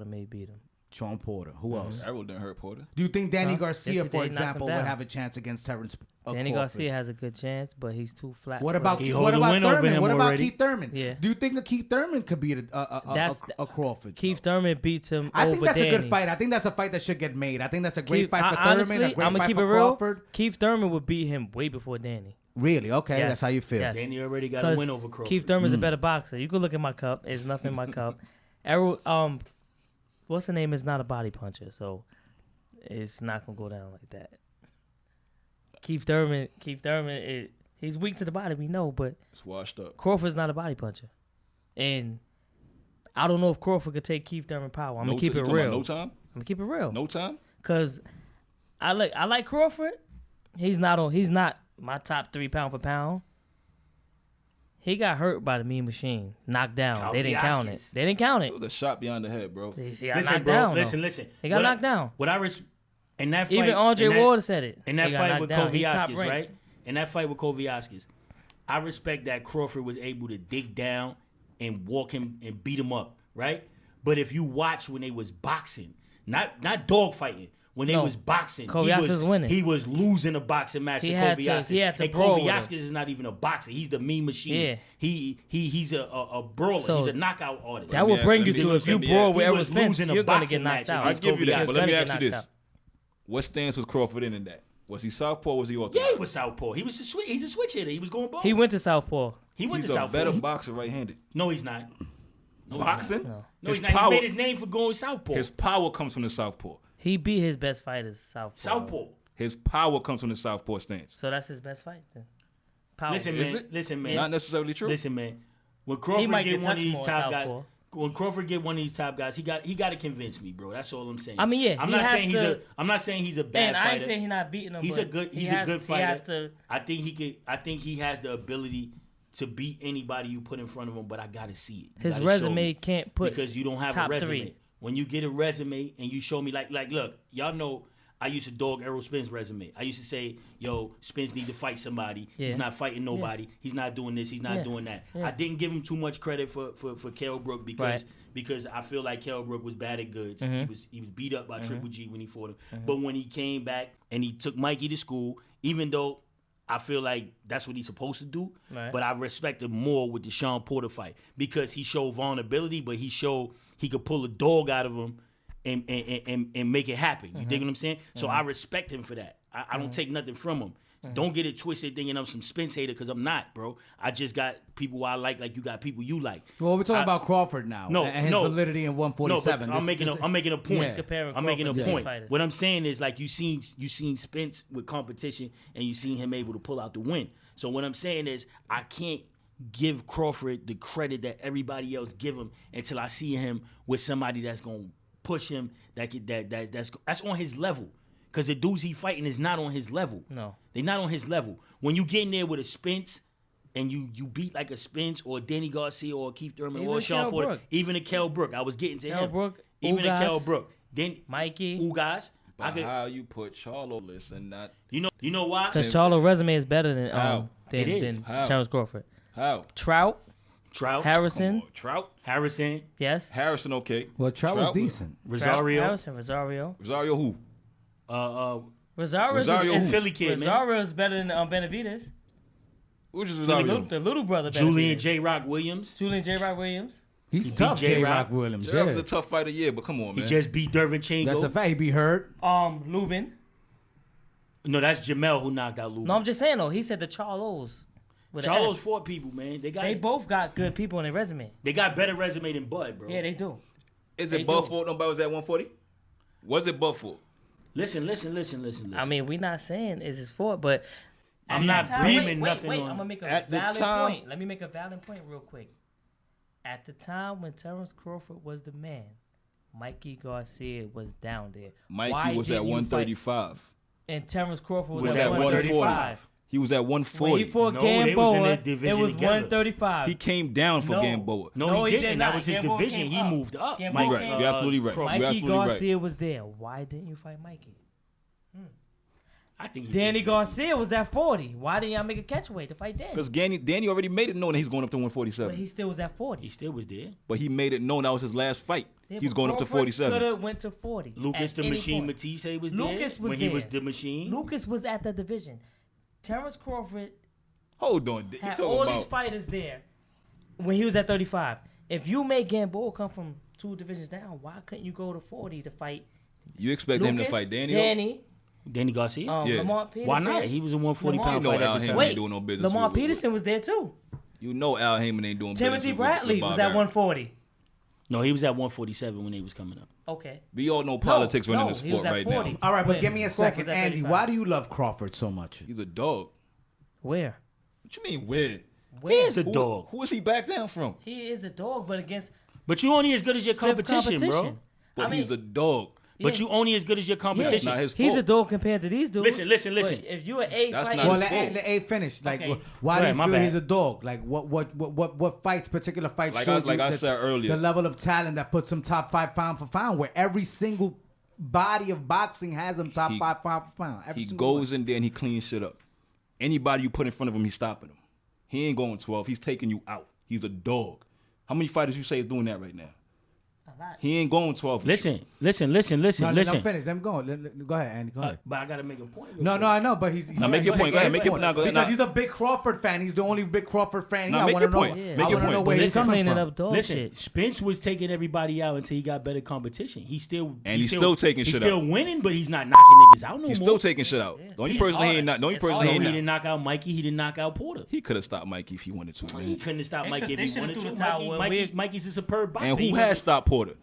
may beat him. Sean Porter. Who else? Errol didn't hurt Porter. Do you think Danny Huh? Garcia, Yes, he for did. He knocked him example, would down. have a chance against Terrence Danny Crawford? Garcia has a good chance, but he's too flat. What for about him. He what hold a about win over Thurman? him What about already. Keith Thurman? Yeah. Do you think Keith Thurman could beat a Crawford? Keith Thurman beats him I over think that's Danny. a good fight. I think that's a fight that should get made. I think that's a great fight for Honestly, Thurman. A great I'm gonna fight keep for it real. Crawford. Keith Thurman would beat him way before Danny. Really? Okay, Yes. that's how you feel. Yes. Danny already got a 'Cause win over Crawford. Keith Thurman's a better boxer. You can look at my cup. It's nothing in my cup. Errol, what's the name? Is not a body puncher, so it's not gonna go down like that. Keith Thurman, he's weak to the body. We know, but It's washed up. Crawford's not a body puncher, and I don't know if Crawford could take Keith Thurman power. I'm gonna keep it real. No time? I'm gonna keep it real. No time? Cause I like Crawford. He's not my top 3 pound for pound. He got hurt by the Mean Machine, knocked down. They didn't count it. They didn't count It it. was a shot behind the head, bro. He got Listen, knocked bro. down. Listen. He got knocked down. What I in that fight, Even Andre Ward said it. In that He got fight knocked with down. He's top Koviaskis, ranked. right? In that fight with Koviaskis, I respect that Crawford was able to dig down and walk him and beat him up, right? But if you watch when they was boxing, not dog fighting, when they No. was boxing, Koviaskis was winning. He was losing a boxing match He to had to- Koviaskis. he had to and brawl with Koviaskis him. is not even a boxer. He's the Mean Machine. Yeah. He's a brawler. So, he's a knockout artist. That will Yeah, bring let you me- to if you let me- brawl he with Errol was Spence, losing a you're gonna boxing get knocked match out. I against give you that, Koviaskis. but let me He's ask gonna you get this. knocked What stance was Crawford in that? Was he southpaw or was he orthodox? Yeah, he was southpaw. He's a switch hitter. He was going both. He went to Southpaw. He went He's to a southpaw. better boxer right-handed. No, he's not. No, he's Boxing? not. No, His he's not. He power, made his name for going southpaw. his power comes from the southpaw. He beat his best fighters Southpaw. Southpaw. His power comes from the southpaw stance. So that's his best fight then. Power. Listen, Is man. it? Listen, man. Not necessarily true. Listen, man. When He Crawford might get get one of touched these more top guys, southpaw. when Crawford get one of these top guys, he got to convince me, bro. That's all I'm saying. I mean, yeah, I'm he not has saying to- I'm not saying he's a bad And I fighter. ain't saying he's not beating him. He's but a good he he's has- a good He fighter. has to. I think he has the ability to beat anybody you put in front of him, but I gotta see it. You His gotta show resume me. can't put because you don't have a top resume. 3. When you get a resume and you show me like look, y'all know I used to dog Errol Spence' resume. I used to say, yo, Spence need to fight somebody. Yeah. He's not fighting nobody. He's not doing this. He's not Yeah. doing that. Yeah. I didn't give him too much credit for Kell Brook because I feel like Kell Brook was bad at goods. Mm-hmm. He was beat up by Triple G when he fought him. But when he came back and he took Mikey to school, even though I feel like that's what he's supposed to do, Right. but I respect him more with the Sean Porter fight because he showed vulnerability, but he showed he could pull a dog out of him and make it happen. You dig what I'm saying? So I respect him for that. I don't take nothing from him. Don't get it twisted thinking I'm some Spence hater because I'm not, bro. I just got people I like you got people you like. Well, we're talking about Crawford now. No, and his validity in 147. No, but I'm making a point. Yeah. I'm making a Crawford to point. these fighters. What I'm saying is like you seen Spence with competition and you seen him able to pull out the win. So what I'm saying is I can't give Crawford the credit that everybody else give him until I see him with somebody that's gonna push him that's on his level. Cause the dudes he fighting is not on his level. No. They're not on his level. When you get in there with a Spence and you beat like a Spence or Danny Garcia or Keith Thurman Even or Sean Kell Porter, Brook. even a Kell Brook, I was getting to Kell him. Brook, Even a Ugas, Kell Brook. Then Mikey. Ugas. But how you put Charlo listen not You know why? Because Charlo's resume is better than How? It is. How? Terrence Crawford. how Trout, Trout. Harrison, Trout Harrison. yes. Harrison okay Well, Trout was decent. Rosario. Harrison, Rosario. Rosario who Rosario's Rosario And who? Philly kid, man. Rosario's better than Benavidez. which is The Rosario little brother. Julian Benavidez. J. Rock Williams. Julian J. Rock Williams. He's He tough, beat J. J-Rock Rock. Williams. that was Yeah. a tough fighter, yeah, but come on, He man. just beat Dervin Chingo. That's a fact. He be hurt. Lubin. No, that's Jamel who knocked out Lou. No, I'm just saying though. He said the Charlos. With an Charlo's S. fought people, man. They both got good people on their resume. They got better resume than Bud, bro. Yeah, they do. Is they it do. Buffalo? Nobody was at 140. Was it Buffalo? Listen. I mean, we not saying is his fault, but I'm at not that time- beaming wait, nothing Wait, on- I'm gonna make a At the valid time- point. Let me make a valid point real quick. At the time when Terrence Crawford was the man, Mikey Garcia was down there. Mikey Why was at didn't you fight- 135. And Terrence Crawford was Was at at 135. He was at When 140. he fought No, they was in Gamboa, that it division was together. 135. He came down for No. Gamboa. No, he did didn't. not. That was his Gamboa division. came He up. moved up. Gamboa You're right. came You're up. absolutely right. Mikey You're absolutely right. Garcia was there. Why didn't you fight Mikey? I think he Danny did. Garcia was at 40. Why didn't y'all make a catchweight to fight Danny? Because Danny already made it known that he's going up to But 147. he still was at 40. He still was there. But he made it known that was his last fight. Yeah, He's but going up to Crawford 47. coulda went to 40. Lucas at the any Machine point. Matisse was Lucas there was when he was there. the Machine. Lucas was at the division. Terrence Crawford Hold on. You had talking all about these fighters there when he was at 35. If you made Gamboa come from 2 divisions down, why couldn't you go to 40 to fight you expect him to Lucas, fight Danny? Danny, Danny Garcia. Yeah. Lamont Peterson? Why not? He was a 140 Lamar- pound You know fighter Al at the Haymon time. ain't Wait, doing no business Lamont with- Peterson was there too. You know Al Haymon ain't doing Timothy business Bradley with was at Barbarian. 140. No, he was at 147 when they was coming up. Okay. We all know politics running the he was sport at right 40. now. All right, but When give me a Crawford was second, at Andy. 35. Why do you love Crawford so much? He's a dog. Where? What you mean where? Where? He's a dog. Who is he back down from? He is a dog, but against But you only as good as your stiff competition, bro. But I mean, he's a dog. But you only as good as your That's competition. not his fault. he's a dog compared to these dudes. Listen. But if you an A That's fighter, not Well, his fault. let A finish. Like, Okay. why do Right, you my feel bad. he's a dog? Like, what fights, particular fights, Like showed I- like you I that said earlier. the level of talent that puts him top 5 pound for pound, where every single body of boxing has him top He- 5 pound for pound. Every He single goes in there and he cleans shit up. Anybody you put in front of him, he's stopping him. He ain't going 12. He's taking you out. He's a dog. How many fighters you say is doing that right now? a lot. He ain't going 12. Listen. No, let Listen. him finish. Let him go. Go ahead, Andy. Go ahead. But I gotta make a point. No, I know, but he's Now make your point. Go ahead. Make your point. Now go ahead. Because Now- he's a big Crawford fan. He's the only big Crawford fan. Now I make wanna your know. point. Yeah. Make I your want to know point. where But he's They're coming cleaning from. up dog Listen, shit. Spence was taking everybody out until he got better competition. He's still taking he's shit still out. winning, but he's not knocking niggas out no He's more. still taking shit out. The only He's person he harder. ain't not. The only It's person harder. he No, ain't he not. didn't knock out Mikey. He didn't knock out Porter. He could have stopped Mikey if he wanted to, He man. couldn't have stopped They Mikey could- if they he should've wanted threw to. the towel when Mikey's a superb boxer. And He who never- has stopped Porter?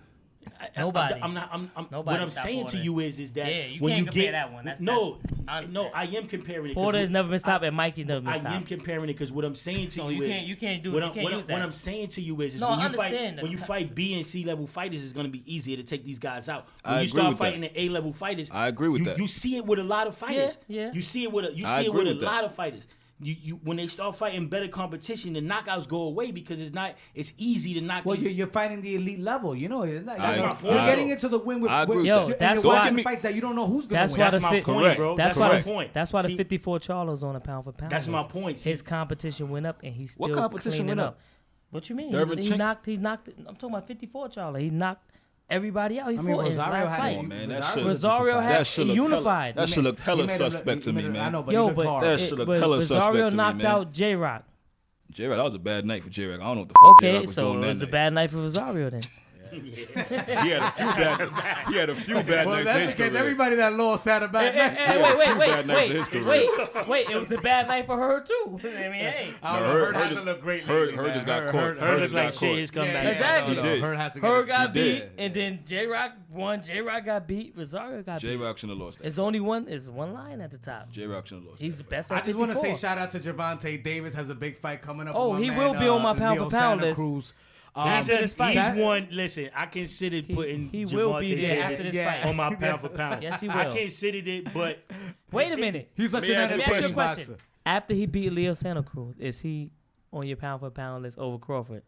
Nobody. I'm Nobody what I'm stopped saying Porter. to you is that Yeah, you when can't you compare get that one. That's no, unfair. I am comparing it. 'cause Porter has what- never been stopped, and Mikey never been I stopped. am comparing it because what I'm saying to No, you you is can't- you can't do it. What You I'm- can't what use I'm- What that. I'm saying to you is No, I when you understand fight when you the- fight B and C level fighters, it's going to be easier to take these guys out. When I you agree start with that. fighting the A level fighters, I agree with that. You see it with a lot of fighters. Yeah. You see it with a I agree with that. lot of fighters. You when they start fighting better competition, the knockouts go away because it's easy to knock. Well, these, you're fighting the elite level. You know, That's I- my you're point. getting into the win with. I agree with Yo, that. that's and you're why- watching fights that you don't know who's going That's to why win. the That's my fit- point, Correct. bro. That's That's why my the point. That's why the See, 54 Charlos on a pound for pound. That's my is. point. His competition went up, and he's still What competition cleaning went up. up? What you mean? Dervin He Chin- knocked. I'm talking about 54 Charlo. He knocked everybody out. He I mean, fought in his Rosario last had fight. Come on, man. That Rosario shit- Rosario had That shit looked unified. That shit looked hella suspect to me, I man. know, but Yo, he looked but hard. That shit looked but hella Rosario suspect to me, knocked man. out J Rock. J-Rock, that was a bad night for J-Rock. I don't know what the fuck J-Rock Okay, was so doing it that was a night. bad night for Rosario then. He had a few bad Well, nights in that's his because career. everybody that lost had a bad night. bad nights in his career. wait. It was a bad night for her too. I mean, hey. I don't know. Her- Hurd her hasn't just- looked great Hurd- lately, Hurd man. just got caught. Her Hurd look like got shit. caught. His comeback. Exactly. He did. Hurd has to get Her his- got He did. beat, and then J Rock won. J Rock got beat. Rosario got beat. J-Rock shouldn't have lost that. It's only one. It's one line at the top. J-Rock shouldn't have lost He's that. the best. I at just want to say 54. shout out to Javante Davis. Has a big fight coming up. Oh, with my he man, will be on my pound Leo for pound Santa list. Cruz. After this fight. He's one. Listen, I considered putting he will be Javante there Davis after this fight. on my pound for pound. Yes, he I will. considered it, but Wait a minute. He's such Let me an ask you Let me ask you a entertaining question. boxer. After he beat Leo Santa Cruz, is he on your pound for pound list over Crawford?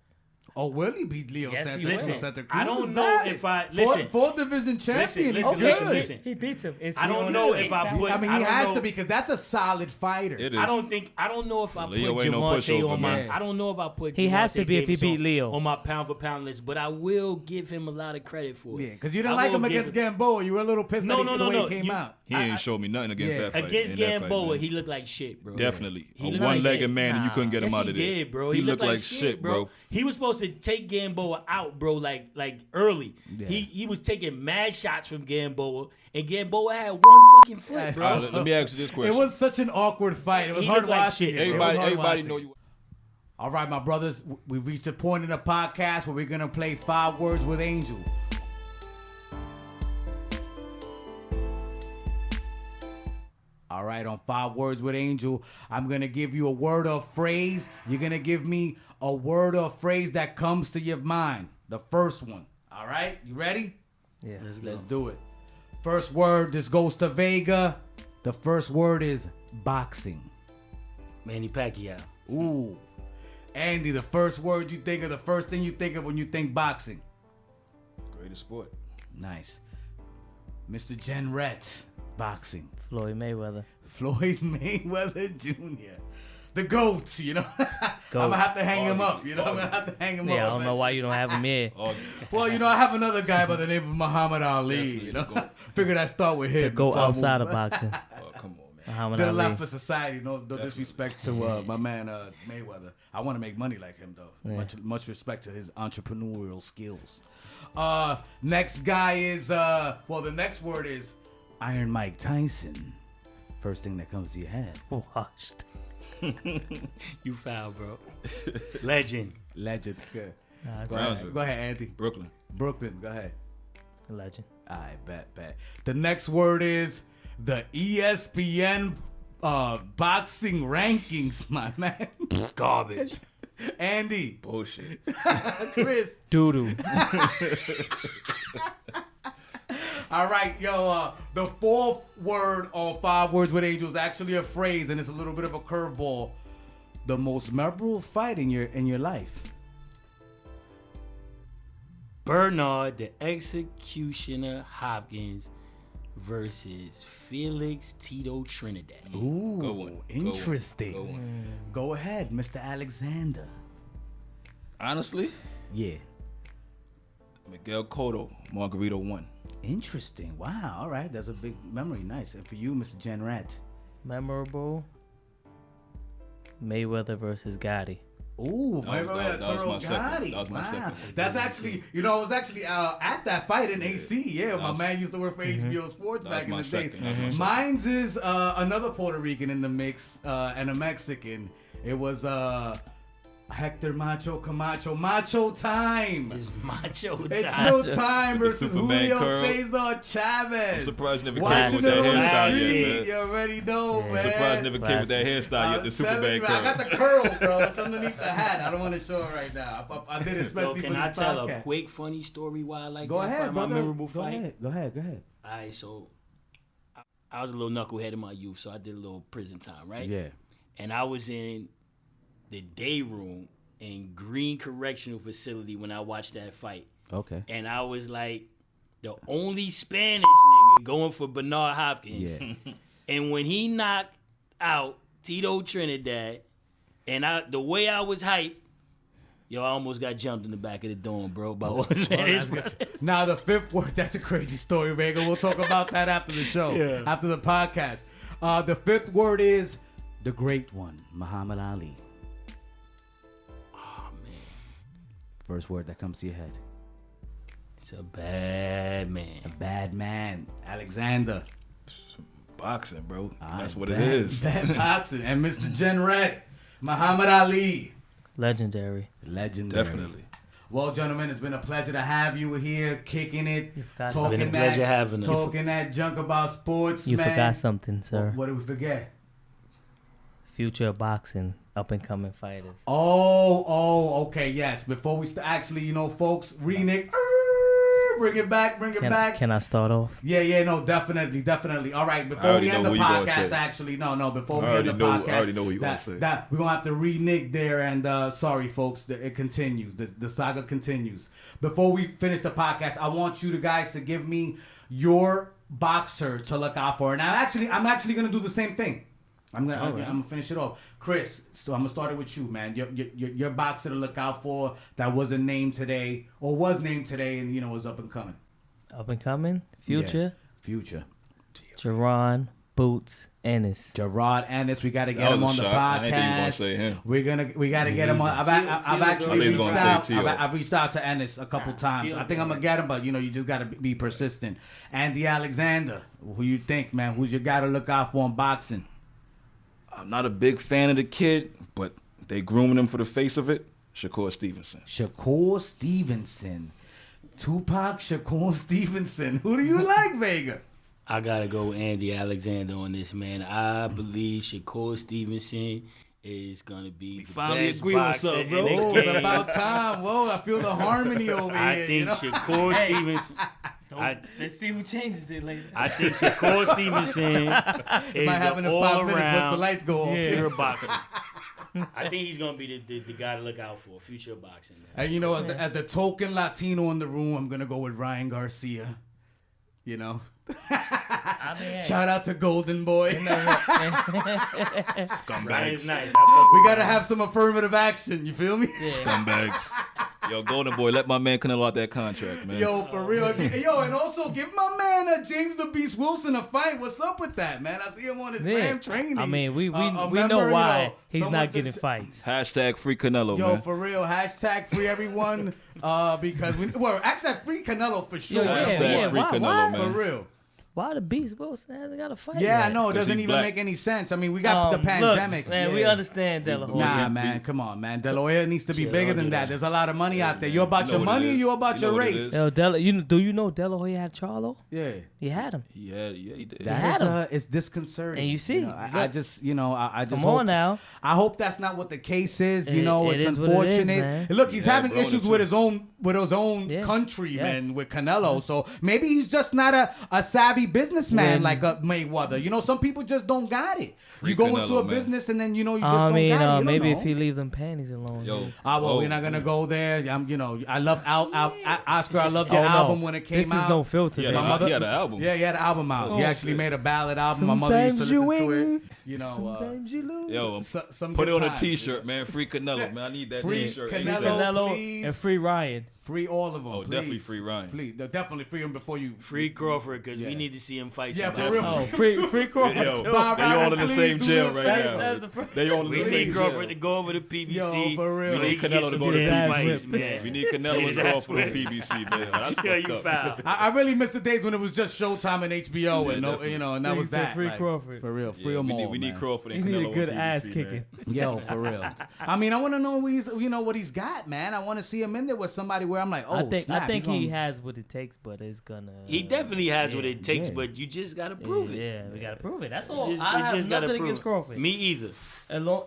Oh, will he beat Leo Yes, Santa he Cruz? will. Listen, I don't know if I listen. Fourth division champion. listen, He's good. listen. He beats him. Is I he don't on know the if I X-Pac? put- I mean, I he don't has know. to be because that's a solid fighter. It is. I don't know if I Leo put ain't no Javante pushover, on my. man. I don't know if I put. He has Javante to be if he Davis beat on- Leo. on my pound for pound list, but I will give him a lot of credit for it. Yeah, because you didn't I like will him give against Gamboa. You were a little pissed No, that no, the no, way no. he came out. He ain't showed me nothing against Yeah. that fight. Against in that fight, Gamboa, man. he looked like shit, bro. Definitely. He A looked like one-legged shit. man, and you couldn't get him Yes, out of he there. did, bro. He looked like shit, bro. He was supposed to take Gamboa out, bro, like early. Yeah. He was taking mad shots from Gamboa, and Gamboa had one fucking foot, Yeah. bro. Let me ask you this question. It was such an awkward fight. It was He hard looked like watching. shit, it. It bro. was hard Everybody watching. know you. All right, my brothers, we've reached a point in the podcast where we're going to play 5 words with Angel. All right, on 5 words with Angel, I'm going to give you a word or phrase. You're going to give me a word or phrase that comes to your mind. The first one. All right, you ready? Yeah. Let's do it. First word, this goes to Vega. The first word is boxing. Manny Pacquiao. Ooh. Andy, the first word you think of, the first thing you think of when you think boxing. Greatest sport. Nice. Mr. Jenrette, boxing. Floyd Mayweather. Floyd Mayweather Jr. The GOAT, you know. I'm Goat. going to have to hang him up, you know. I'm going to have to hang him up. Yeah, I don't know why you don't have him here. Oh, Well, you know, I have another guy by the name of Muhammad Ali, Definitely you know. the GOAT. Figured I'd start with him. Go before I outside move of boxing. oh, come on, man. Muhammad Did a Ali. lot for society. No disrespect to my man Mayweather. I want to make money like him though. Yeah. Much respect to his entrepreneurial skills. Next guy is the next word is Iron Mike Tyson. First thing that comes to your head. Washed. You foul, bro. Legend. Legend. Good. Nah, it's Go Brownsville. ahead. Go ahead, Andy. Brooklyn. Brooklyn. Go ahead. a legend. All right, bet. The next word is the ESPN boxing rankings, my man. Garbage. Andy. Bullshit. Chris. Doo-doo. All right, yo. The fourth word on 5 Words with Angel is actually a phrase, and it's a little bit of a curveball. The most memorable fight in your life. Bernard, the Executioner Hopkins versus Felix Tito Trinidad. Ooh, Good one. interesting. Good one. Go ahead, Mr. Alexander. Honestly, Yeah, Miguel Cotto, Margarito 1. interesting. Wow. All right, that's a big memory. Nice. And for you, Mr. Jenrette. Memorable. Mayweather versus Gotti. Ooh, That was my second. That was my second. That's actually, I was actually at that fight in AC. Yeah, my man used to work for HBO Sports That back was in my the day. second. That was my second. Mine's is another Puerto Rican in the mix and a Mexican. It was Hector Macho Camacho. Macho time. It's macho time. It's no time With the versus Superman Julio curl. Cesar Chavez. I'm surprised you never Watching came with it that on the hairstyle street, yet, man. you already know, Yeah. man. Surprised you never came with that Classic. hairstyle yet, the I'm Superman telling you, curl. I got the curl, bro. It's underneath the hat. I don't want to show it right now. I did it Yo, especially can for I this tell podcast. a quick funny story why I like Go that ahead, fight, my brother. memorable Go fight? Go ahead. All right, so I was a little knucklehead in my youth, so I did a little prison time, right? Yeah. And I was in the day room in Green Correctional Facility when I watched that fight. Okay. And I was like the only Spanish nigga going for Bernard Hopkins. Yeah. And when he knocked out Tito Trinidad, and the way I was hyped, yo, I almost got jumped in the back of the dome, bro, by one Spanish. Now the fifth word, that's a crazy story, Vega. We'll talk about that after the show, after the podcast. The fifth word is the great one, Muhammad Ali. Oh, man. First word that comes to your head. He's a bad man. A bad man. Alexander. Boxing, bro. That's what bad, it is. Bad boxing. And Mr. Jenrette. Muhammad Ali. Legendary. Legendary. Definitely. Well, gentlemen, it's been a pleasure to have you here, kicking it, You forgot talking It's been a pleasure having us. talking that junk about sports, You man. forgot something, sir. What did we forget? Future of boxing, up and coming fighters. Oh, okay, yes. Before we actually, folks, Renick, bring it back. Can I start off? Yeah, no, definitely. All right, I before already we end know the what you gonna podcast, say. actually, no, before I we end the already know- podcast, I already know what you gonna say. That we're gonna have to renege there, and sorry, folks, it continues. The saga continues. Before we finish the podcast, I want you guys to give me your boxer to look out for, and I'm actually gonna do the same thing. I'm gonna finish it off, Chris. So I'm gonna start it with you, man. Your boxer to look out for that wasn't named today or was named today, and is up and coming. Up and coming, Future, Future. Jerron, Boots, Ennis. Gerard Ennis, we got to get That him was on a the shock. I podcast. didn't think you were gonna say him. We got to get him on. I've actually I reached was gonna out. say Tio. I've reached out to Ennis a couple times. I think I'm gonna get him, but you just got to be persistent. Andy Alexander, who you think, man? Who's your guy to look out for in boxing? I'm not a big fan of the kid, but they grooming him for the face of it. Shakur Stevenson. Shakur Stevenson, Tupac Shakur Stevenson. Who do you like, Vega? I gotta go Andy Alexander on this, man. I believe Shakur Stevenson is gonna be the finally best agree on boxer something, bro. in the Oh, it's game. about time. Whoa, I feel the harmony over I here. think Shakur Stevenson. Let's see who changes it later. I think Shakur Stevenson is Might happen an in 5 all minutes once the around lights go off. pure boxer. I think he's gonna be the guy to look out for future boxing. Man. And as the token Latino in the room, I'm gonna go with Ryan Garcia. I mean, hey, Shout out to Golden Boy. Ryan's Scumbags. nice. We gotta have some affirmative action. You feel me? Scumbags. Yo, Golden Boy, let my man Canelo out that contract, man. Yo, for real. Yo, and also give my man James the Beast Wilson a fight. What's up with that, man? I see him on his ram training. I mean, we member, know why he's someone not to- getting fights. Hashtag free Canelo, Yo, man. for real. Hashtag free everyone. Because hashtag free Canelo for sure. Yo, yeah, Hashtag free why- Canelo, why? man. For real. Why the Beast Wilson hasn't got a fight? Yeah, yet? I know. It 'Cause doesn't he even black. make any sense. I mean, we got the pandemic. Look, man, we Yeah. understand De La Hoya. Nah, man, come on, man. De La Hoya needs to be bigger than that. There's a lot of money out there. You about You your know what it money or is. you about You know your what it race? is. Yo, do you know De La Hoya had Charlo? Yeah. He had him. Yeah, he did. That had is, him. it's disconcerting. And you see, I just, I just Come hope, on now. I hope that's not what the case is. It It's is what it is, unfortunate. man. Look, he's Yeah, having bro, issues too. with his own Yeah. countrymen, Yes. with Canelo. So maybe he's just not a savvy businessman When- like a Mayweather. Some people just don't got it. Free You go Canelo, into a man. business and then you just I don't mean, got it. You don't maybe know. if he leave them panties alone. Yo, We're not gonna go there. I love Oscar. I loved your Oh, no. album when it came This out. is no filter. He had, man. he had an album. Yeah, he had an album out. He Oh, actually shit. made a ballad album. My mother used to Sometimes you listen to win, it. Sometimes you lose. Yo, some put it good on a times. T-shirt, man. Free Canelo, man. I need that Free T-shirt. Canelo. ASAP. Canelo please. and free Ryan. Free all of them. Oh, please. definitely free Ryan. Definitely free him before you. Free Crawford because Yeah. we need to see him fight. Yeah, some for real. African. Oh, free Crawford. Yo, too. Bob they all in the Allen, same please jail do right this favor. now. That's the first- They all in the We same need jail. Crawford to go over to PBC. Yo, for real. So We he need can Canelo get to some go to damn PBC. fights, man. We need Canelo to go That's for the right. PBC, man. That's Yo, you fucked up. foul. I really missed the days when it was just Showtime and HBO, Yeah, and definitely. and that Nigga was said that. free like, Crawford. for real. Free Yeah, them we all. need, we need man. Crawford He and need Canelo a on good PBC, ass man. kicking. Yo, for real. I mean, I want to know what he's got, man. I want to see him in there with somebody where I'm like, oh, I think snap, he he's gonna- has what it takes, but it's gonna. He definitely has what it takes, yeah. but you just gotta prove it. Yeah, we gotta prove it. That's You all. just, I you have just gotta nothing prove against it. Crawford. Me either.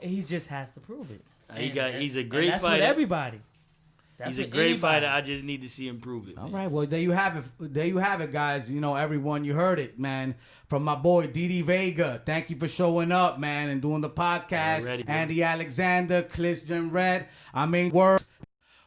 He just has to prove it. He's a And great that's fighter. with everybody. That's He's a with great anybody. fighter. I just need to see him prove it. All man. right, well, there you have it. There you have it, guys. Everyone, you heard it, man. From my boy, Dee Dee Vega. Thank you for showing up, man, and doing the podcast. Already, bro. Andy Alexander, Chris Jenrette. Word.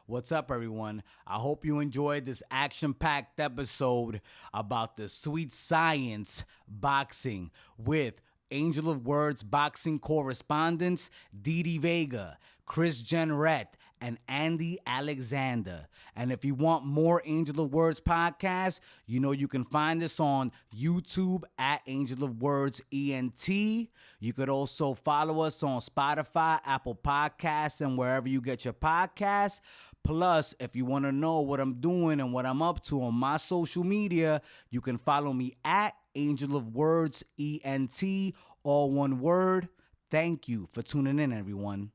What's up, everyone? I hope you enjoyed this action-packed episode about the sweet science boxing with Angel of Words boxing correspondents Dee Dee Vega, Chris Jenrette, and Andy Alexander. And if you want more Angel of Words podcasts, you can find us on YouTube at Angel of Words ENT. You could also follow us on Spotify, Apple Podcasts, and wherever you get your podcasts. Plus, if you want to know what I'm doing and what I'm up to on my social media, you can follow me at Angel of Words, ENT, all one word. Thank you for tuning in, everyone.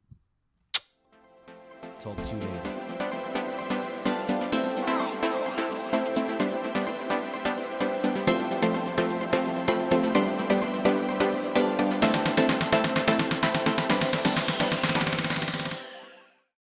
Talk to you later.